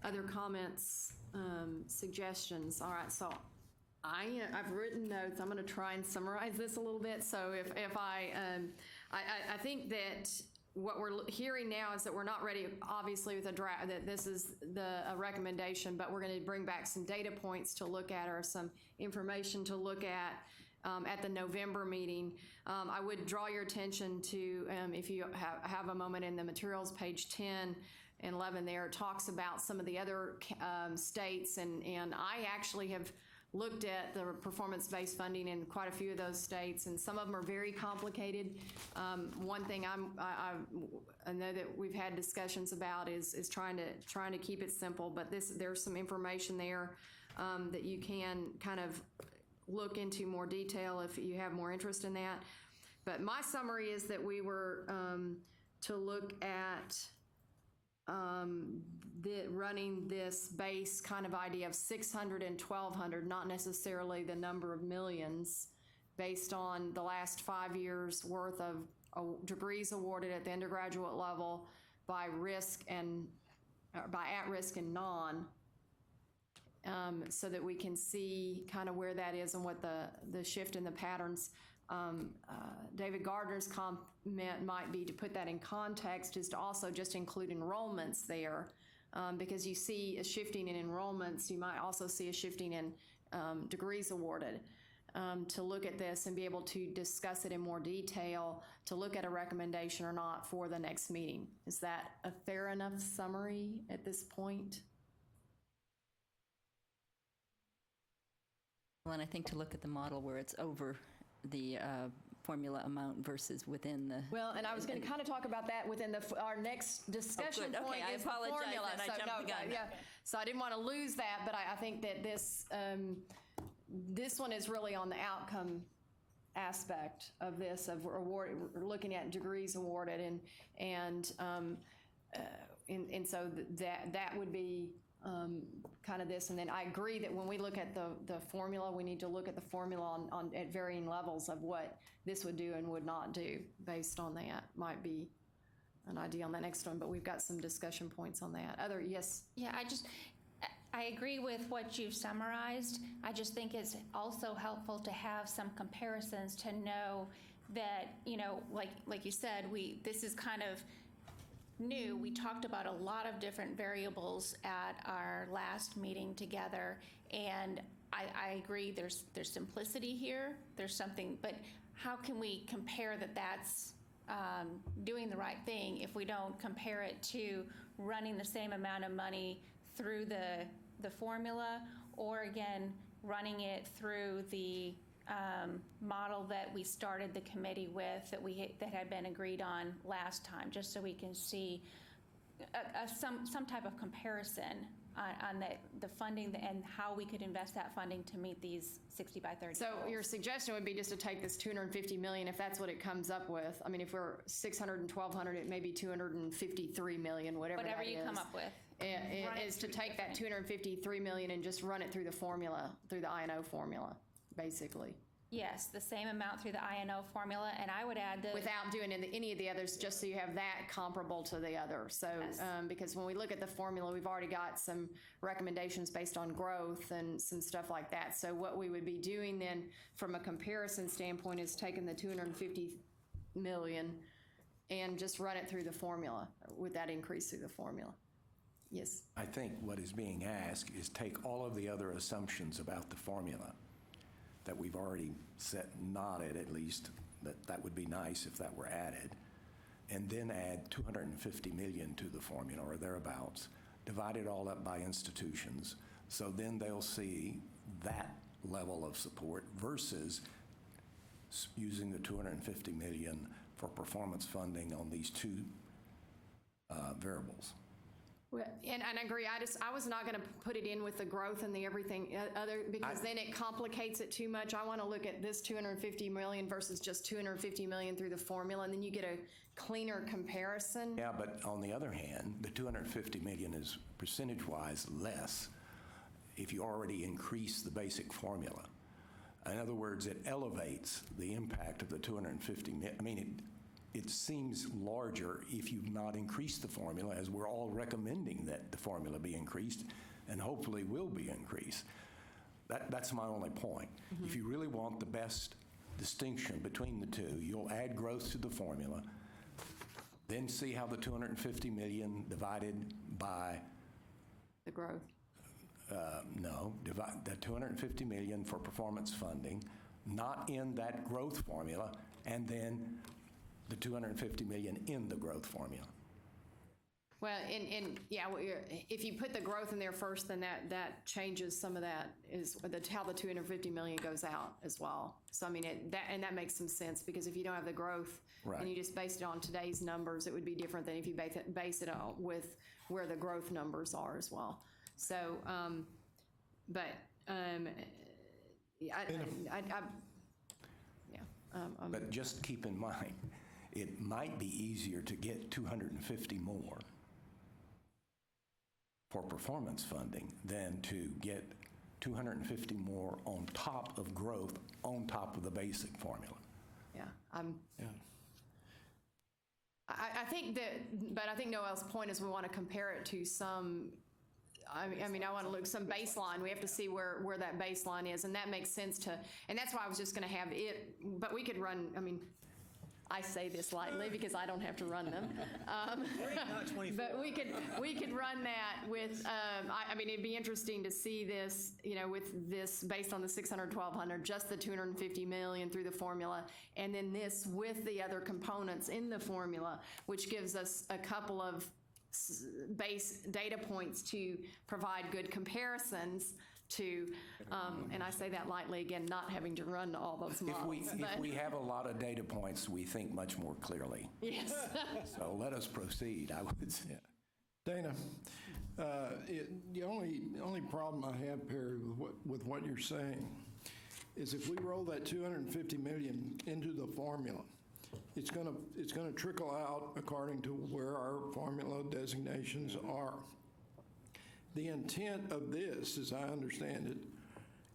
other comments, suggestions. All right, so I've written notes. I'm going to try and summarize this a little bit. So if I think that what we're hearing now is that we're not ready, obviously, with a draft, that this is a recommendation, but we're going to bring back some data points to look at, or some information to look at the November meeting. I would draw your attention to, if you have a moment, in the materials, page 10 and 11 there, it talks about some of the other states, and I actually have looked at the performance-based funding in quite a few of those states, and some of them are very complicated. One thing I know that we've had discussions about is trying to keep it simple, but there's some information there that you can kind of look into more detail if you have more interest in that. But my summary is that we were to look at running this base kind of idea of 600 and 1,200, not necessarily the number of millions, based on the last 5 years worth of degrees awarded at the undergraduate level by risk and by at-risk and non, so that we can see kind of where that is and what the shift in the patterns. David Gardner's comment might be, to put that in context, is to also just include enrollments there, because you see a shifting in enrollments. You might also see a shifting in degrees awarded. To look at this and be able to discuss it in more detail, to look at a recommendation or not for the next meeting. Is that a fair enough summary at this point? Well, and I think to look at the model where it's over the formula amount versus within the... Well, and I was going to kind of talk about that within our next discussion good. point. Okay, I is the apologize formula. that I jumped the gun. Yeah. So I didn't want to lose that, but I think that this one is really on the outcome aspect of this, of looking at degrees awarded, and so that would be kind of this. And then I agree that when we look at the formula, we need to look at the formula at varying levels of what this would do and would not do. Based on that, might be an idea on the next one, but we've got some discussion points on that. Yes? Yeah, I agree with what you've summarized. I just think it's also helpful to have some comparisons to know that, like you said, this is kind of new. We talked about a lot of different variables at our last meeting together, and I agree there's simplicity here. There's something, but how can we compare that's doing the right thing if we don't compare it to running the same amount of money through the formula, or again, running it through the model that we started the committee with, that had been agreed on last time, just so we can see some type of comparison on the funding and how we could invest that funding to meet these 60 by 30 So goals. your suggestion would be just to take this 250 million, if that's what it comes up with. I mean, if we're 600 and 1,200, it may be 253 million, whatever that is. Whatever you come up with. Run it Is to through take that 253 million and just run it through the formula, through the I&O formula, basically. Yes, the same amount through the I&O formula, and I would add the... Without doing any of the others, just so you have that comparable to the other. So, Yes. Because when we look at the formula, we've already got some recommendations based on growth and some stuff like that. So what we would be doing then, from a comparison standpoint, is taking the 250 million and just run it through the formula, with that increase through the formula. Yes. I think what is being asked is take all of the other assumptions about the formula that we've already set, nodded at least, that would be nice if that were added, and then add 250 million to the formula or thereabouts, divide it all up by institutions, so then they'll see that level of support versus using the 250 million for performance funding on these two variables. Well, and I agree. I was not going to put it in with the growth and the everything other, because then it complicates it too much. I want to look at this 250 million versus just 250 million through the formula, and then you get a cleaner comparison. Yeah, but on the other hand, the 250 million is percentage-wise less if you already increase the basic formula. In other words, it elevates the impact of the 250 million. I mean, it seems larger if you've not increased the formula, as we're all recommending that the formula be increased and hopefully will be increased. That's my only point. Mm-hmm. If you really want the best distinction between the two, you'll add growth to the formula, then see how the 250 million divided by the growth. Divide that 250 million for performance funding, not in that growth formula, and then the 250 million in the growth formula. Well, if you put the growth in there first, then that changes some of that, is how the 250 million goes out as well. So I mean, that makes some sense, because if you don't have the growth, right, and you just based it on today's numbers, it would be different than if you base it on with where the growth numbers are as well. So, But just keep in mind, it might be easier to get 250 more for performance funding than to get 250 more on top of growth, on top of the basic formula. Yeah. I think but I think Noel's point is we want to compare it to some, I mean, I want to look some baseline. We have to see where that baseline is, and that makes sense and that's why I was just going to have it, but we could run, I mean, I say this lightly because I don't have to run them. But we could run that with, I mean, it'd be interesting to see this, with this based on the 600, 1,200, just the 250 million through the formula, and then this with the other components in the formula, which gives us a couple of base data points to provide good comparisons to, and I say that lightly again, not having to run all those models. If we have a lot of data points, we think much more clearly. Yes. So let us proceed, I would say. Dana, the only problem I have, Perry, with what you're saying is if we roll that 250 million into the formula, it's going to trickle out according to where our formula designations are. The intent of this, as I understand it,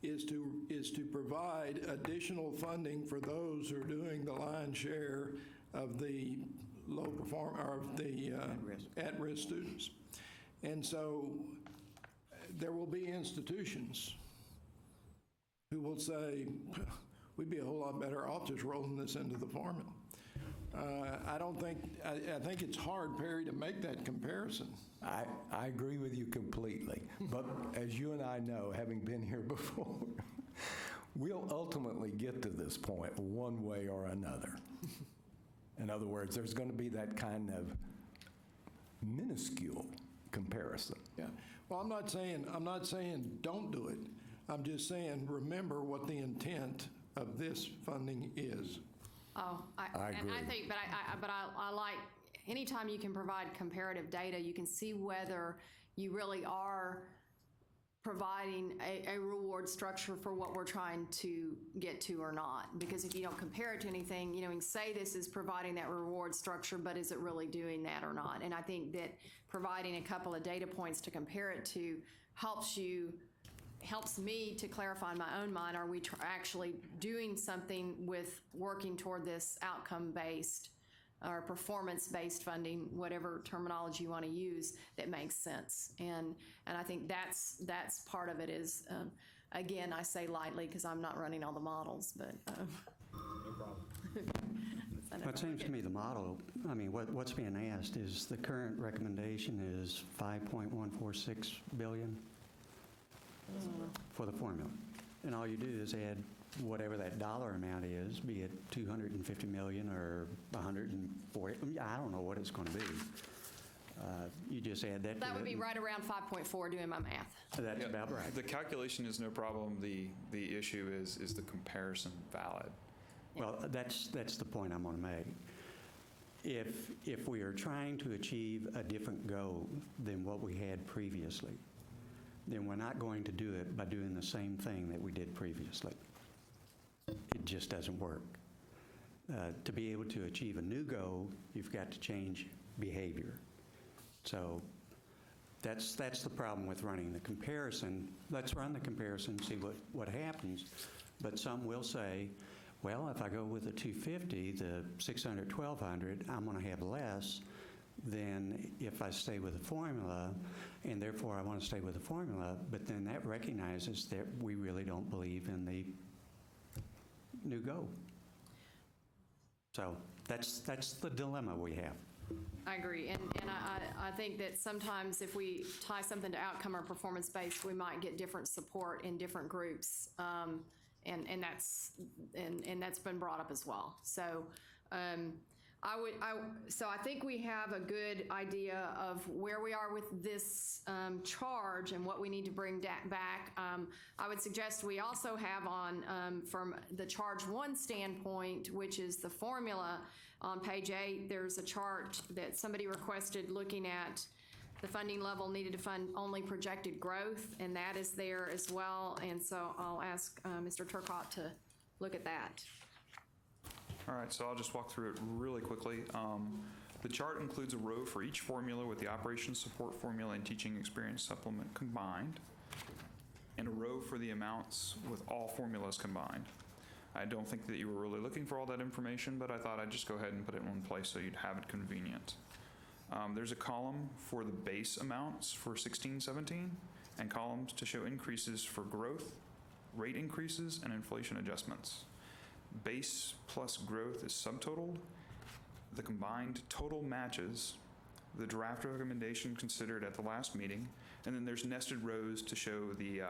is to provide additional funding for those who are doing the lion's share of the low perform or of the at-risk students. And so there will be institutions who will say, we'd be a whole lot better off just rolling this into the formula. I think it's hard, Perry, to make that comparison. I agree with you completely. But as you and I know, having been here before, we'll ultimately get to this point one way or another. In other words, there's going to be that kind of minuscule comparison. Yeah. Well, I'm not saying don't do it. I'm just saying remember what the intent of this funding is. Oh, I and I agree. think, but I like, anytime you can provide comparative data, you can see whether you really are providing a reward structure for what we're trying to get to or not. Because if you don't compare it to anything, you can say this is providing that reward structure, but is it really doing that or not? And I think that providing a couple of data points to compare it to helps me to clarify in my own mind, are we actually doing something with working toward this outcome-based or performance-based funding, whatever terminology you want to use, that makes sense. And I think that's part of it is, again, I say lightly because I'm not running all the models, but. No problem. Well, it seems to me the model, what's being asked is the current recommendation is 5.146 billion for the formula. And all you do is add whatever that dollar amount is, be it 250 million or 140, I don't know what it's going to be. You just add that to That would it be and right around 5.4 doing my math. That's about right. The calculation is no problem. The issue is the comparison valid? Well, that's the point I'm going to make. If we are trying to achieve a different goal than what we had previously, then we're not going to do it by doing the same thing that we did previously. It just doesn't work. To be able to achieve a new goal, you've got to change behavior. So that's the problem with running the comparison. Let's run the comparison, see what happens. But some will say, well, if I go with the 250, the 600, 1200, I'm going to have less than if I stay with the formula, and therefore I want to stay with the formula, but then that recognizes that we really don't believe in the new goal. So that's the dilemma we have. I agree, and I think that sometimes if we tie something to outcome or performance-based, we might get different support in different groups, and that's been brought up as well. So so I think we have a good idea of where we are with this charge and what we need to bring back. I would suggest we also have on, from the charge 1 standpoint, which is the formula, on page 8, there's a chart that somebody requested looking at the funding level needed to fund only projected growth, and that is there as well. And so I'll ask Mr. Turcotte to look at that. All right, so I'll just walk through it really quickly. The chart includes a row for each formula with the operations support formula and teaching experience supplement combined, and a row for the amounts with all formulas combined. I don't think that you were really looking for all that information, but I thought I'd just go ahead and put it in one place so you'd have it convenient. There's a column for the base amounts for 16-17, and columns to show increases for growth, rate increases, and inflation adjustments. Base plus growth is subtotaled. The combined total matches the draft recommendation considered at the last meeting, and then there's nested rows to show the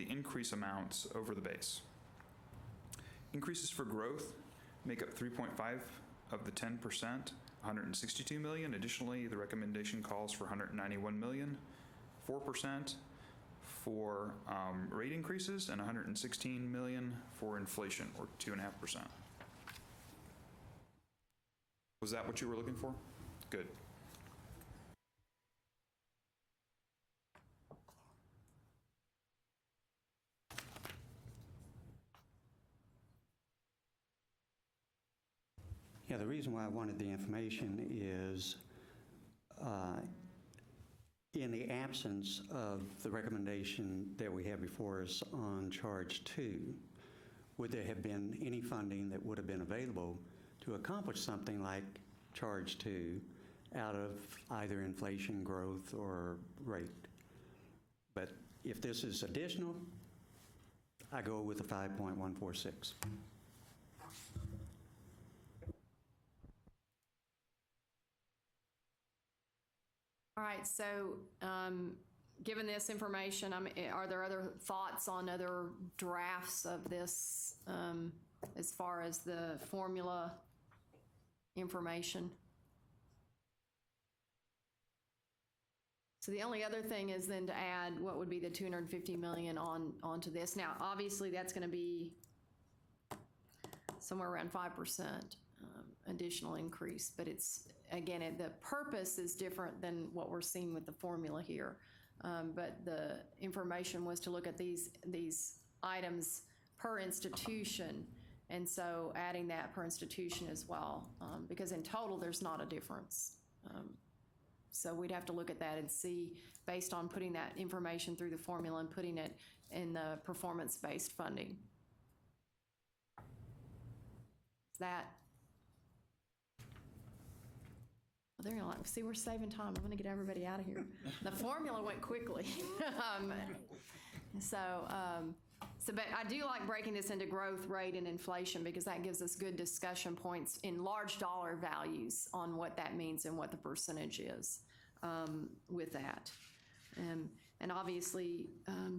increase amounts over the base. Increases for growth make up 3.5 of the 10%, 162 million. Additionally, the recommendation calls for 191 million, 4% for rate increases, and 116 million for inflation, or 2.5%. Was that what you were looking for? Good. Yeah, the reason why I wanted the information is in the absence of the recommendation that we have before us on charge 2, would there have been any funding that would have been available to accomplish something like charge 2 out of either inflation, growth, or rate? But if this is additional, I go with the 5.146. All right, so given this information, are there other thoughts on other drafts of this as far as the formula information. So the only other thing is then to add what would be the 250 million onto this. Now, obviously, that's going to be somewhere around 5% additional increase, but it's, again, the purpose is different than what we're seeing with the formula here. But the information was to look at these items per institution, and so adding that per institution as well, because in total, there's not a difference. So we'd have to look at that and see, based on putting that information through the formula and putting it in the performance-based funding. Is that? Well, they're gonna see, we're saving time. I'm gonna get everybody out of here. The formula went quickly. But I do like breaking this into growth rate and inflation, because that gives us good discussion points in large dollar values on what that means and what the percentage is with that. And obviously,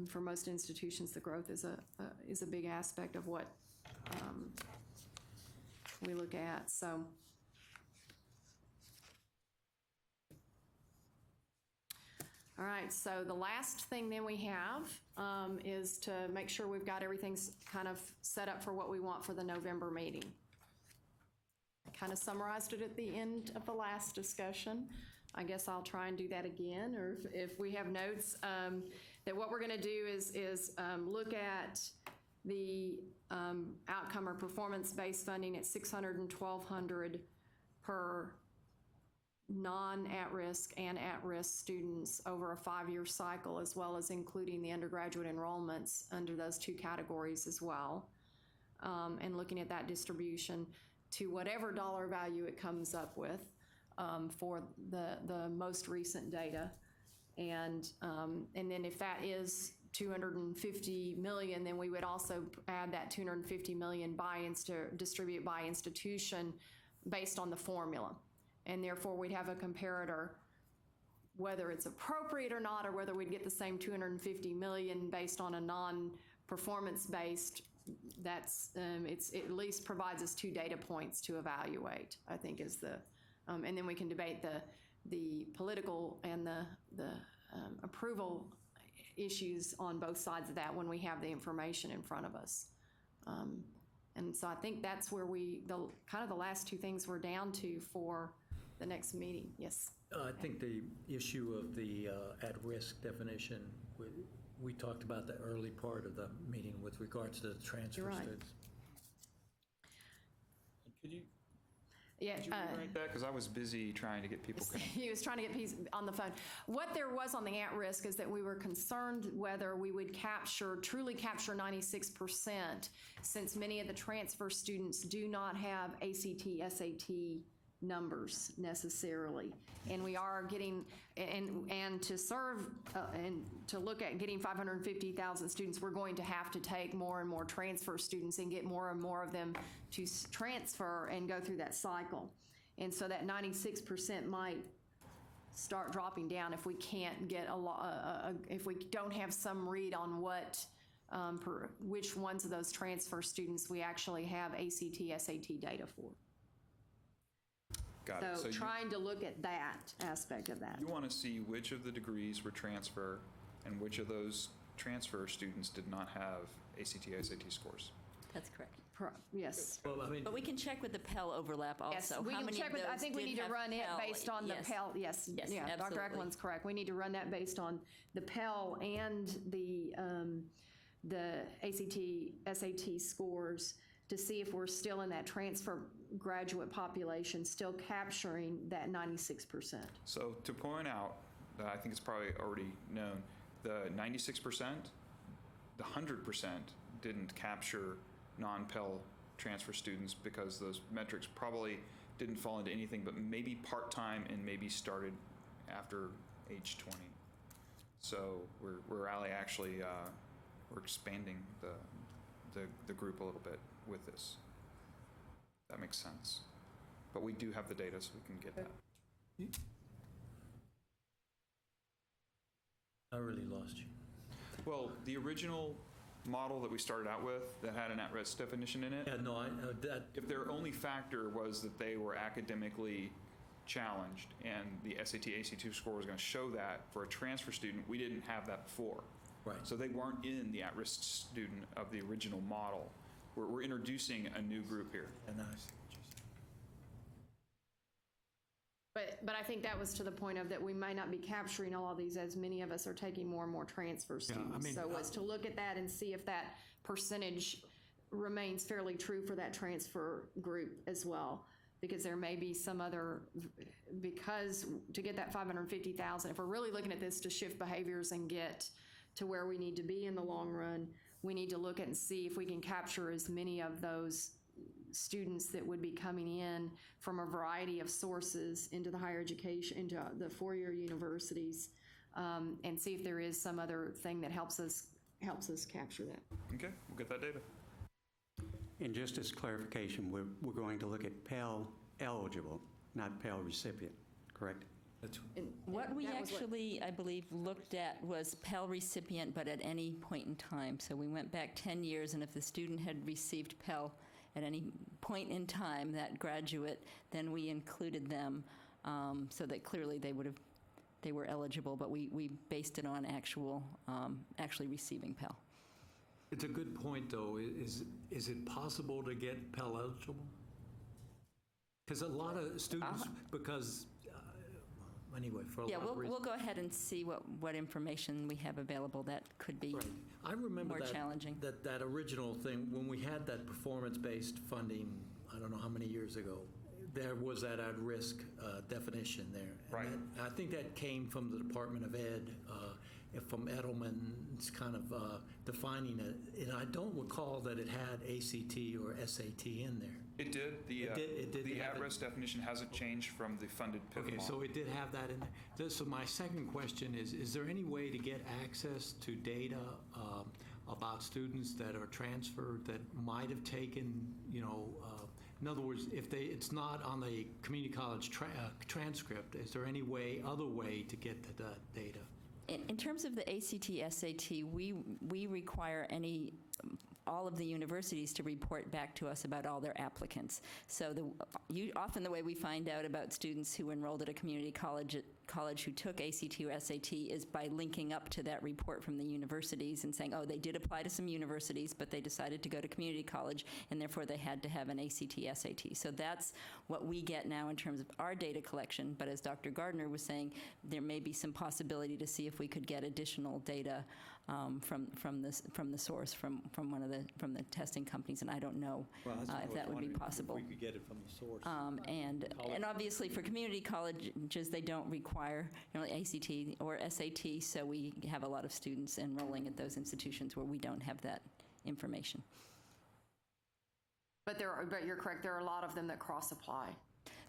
for most institutions, the growth is a big aspect of what we look at. So. All right, so the last thing then we have is to make sure we've got everything kind of set up for what we want for the November meeting. I kind of summarized it at the end of the last discussion. I guess I'll try and do that again, or if we have notes, that what we're going to do is look at the outcome or performance-based funding at $600 and $1,200 per non-at-risk and at-risk students over a 5-year cycle, as well as including the undergraduate enrollments under those two categories as well, and looking at that distribution to whatever dollar value it comes up with for the most recent data. And then if that is 250 million, then we would also add that 250 million distribute by institution based on the formula. And therefore, we'd have a comparator, whether it's appropriate or not, or whether we'd get the same 250 million based on a non-performance-based. That's it at least provides us 2 data points to evaluate, I think, is the, and then we can debate the political and the approval issues on both sides of that when we have the information in front of us. And so I think that's where kind of the last 2 things we're down to for the next meeting. Yes? I think the issue of the at-risk definition, we talked about the early part of the meeting with regards to the transfer You're right. students. Could you Yeah. rewrite that? Because I was busy trying to get people. He was trying to get people on the phone. What there was on the at-risk is that we were concerned whether we would truly capture 96%, since many of the transfer students do not have ACT, SAT numbers necessarily. And we are getting, and to serve, and to look at getting 550,000 students, we're going to have to take more and more transfer students and get more and more of them to transfer and go through that cycle. And so that 96% might start dropping down if we can't get if we don't have some read on which ones of those transfer students we actually have ACT, SAT data for. Got it. So trying to look at that aspect of that. You want to see which of the degrees were transfer and which of those transfer students did not have ACT, SAT scores. That's correct. Yes. Well, I mean, But we can check with the Pell overlap also. Yes, we How can many check of with, I those think we did need to have run it Pell? based on the Yes. Pell, yes. Yes, Yeah, Dr. absolutely. Eklund's correct. We need to run that based on the Pell and the ACT, SAT scores to see if we're still in that transfer graduate population, still capturing that 96%. So to point out, I think it's probably already known, the 96%, the 100% didn't capture non-Pell transfer students because those metrics probably didn't fall into anything but maybe part-time and maybe started after age 20. So we're actually we're expanding the group a little bit with this. That makes sense. But we do have the data, so we can get that. I really lost you. Well, the original model that we started out with that had an at-risk definition in it. Yeah, no, that, If their only factor was that they were academically challenged and the SAT, ACT score was going to show that for a transfer student, we didn't have that before. right. So they weren't in the at-risk student of the original model. We're introducing a new group here. And I see what you're saying. But I think that was to the point of that we may not be capturing all of these as many of us are taking more and more transfer students. mean, So was to look at that and see if that percentage remains fairly true for that transfer group as well. Because there may be some other, because to get that 550,000, if we're really looking at this to shift behaviors and get to where we need to be in the long run, we need to look at and see if we can capture as many of those students that would be coming in from a variety of sources into the higher education, into the four-year universities, and see if there is some other thing that helps us capture that. Okay, we'll get that data. And just as clarification, we're going to look at Pell eligible, not Pell recipient, correct? That's, What we That was what- actually, I believe, looked at was Pell recipient, but at any point in time. So we went back 10 years, and if the student had received Pell at any point in time, that graduate, then we included them so that clearly they were eligible, but we based it on actually receiving Pell. it's a good point, though. Is it possible to get Pell eligible? Because a lot of students, because, anyway, for a Yeah, lot of reasons. we'll go ahead and see what information we have available that could be Right. I remember more that, challenging. that original thing, when we had that performance-based funding, I don't know how many years ago, there was that at-risk definition there. And Right. I think that came from the Department of Ed, from Edelman's kind of defining it. And I don't recall that it had ACT or SAT in there. It did. It did The have it. at-risk definition hasn't changed from the funded PIV Okay, model. so it did have that in there. So my second question is there any way to get access to data about students that are transferred that might have taken, in other words, if it's not on the community college transcript, is there any other way to get to that data? In terms of the ACT, SAT, we require all of the universities to report back to us about all their applicants. So often the way we find out about students who enrolled at a community college who took ACT or SAT is by linking up to that report from the universities and saying, oh, they did apply to some universities, but they decided to go to community college, and therefore they had to have an ACT, SAT. So that's what we get now in terms of our data collection. But as Dr. Gardner was saying, there may be some possibility to see if we could get additional data from the source, from the testing companies, and I don't know if that would be possible. If we could get it from the source. And obviously for community colleges, they don't require ACT or SAT, so we have a lot of students enrolling at those institutions where we don't have that information. But you're correct, there are a lot of them that cross-apply.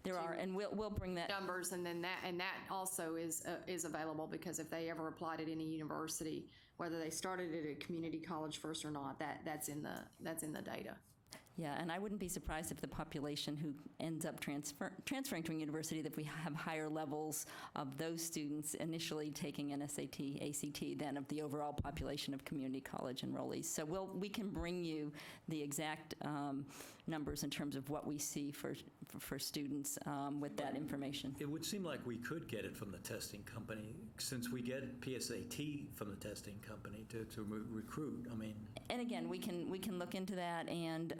There are, and we'll bring that. Numbers, and then that also is available, because if they ever applied at any university, whether they started at a community college first or not, that's in the data. Yeah, and I wouldn't be surprised if the population who ends up transferring to a university, that we have higher levels of those students initially taking an SAT, ACT than of the overall population of community college enrollees. So we can bring you the exact numbers in terms of what we see for students with that information. It would seem like we could get it from the testing company, since we get PSAT from the testing company to recruit. I mean, and again, we can look into that, and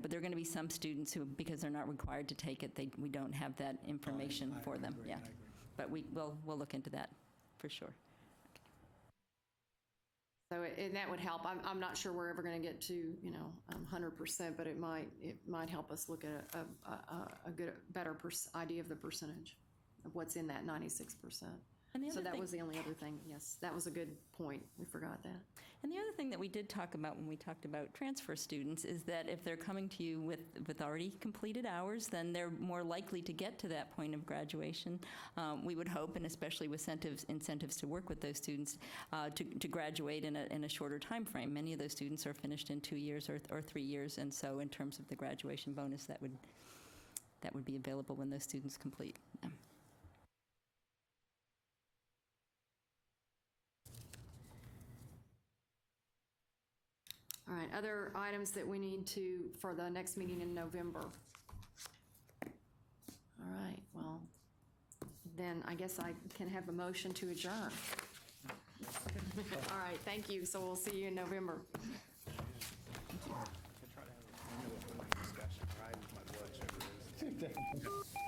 but there are going to be some students who, because they're not required to take it, we don't have that information for them. agree, Yeah, I agree. but we'll look into that for sure. So and that would help. I'm not sure we're ever going to get to 100%, but it might help us look at a better idea of the percentage of what's in that 96%. And the So other that thing- was the only other thing. Yes, that was a good point. We forgot that. And the other thing that we did talk about when we talked about transfer students is that if they're coming to you with already completed hours, then they're more likely to get to that point of graduation. We would hope, and especially with incentives to work with those students, to graduate in a shorter time frame. Many of those students are finished in 2 years or 3 years, and so in terms of the graduation bonus, that would be available when those students complete. Yeah. All right, other items that we need to, for the next meeting in November? All right, well, then I guess I can have a motion to adjourn. All right, thank you. So we'll see you in November. Discussion, right? My blood sugar is.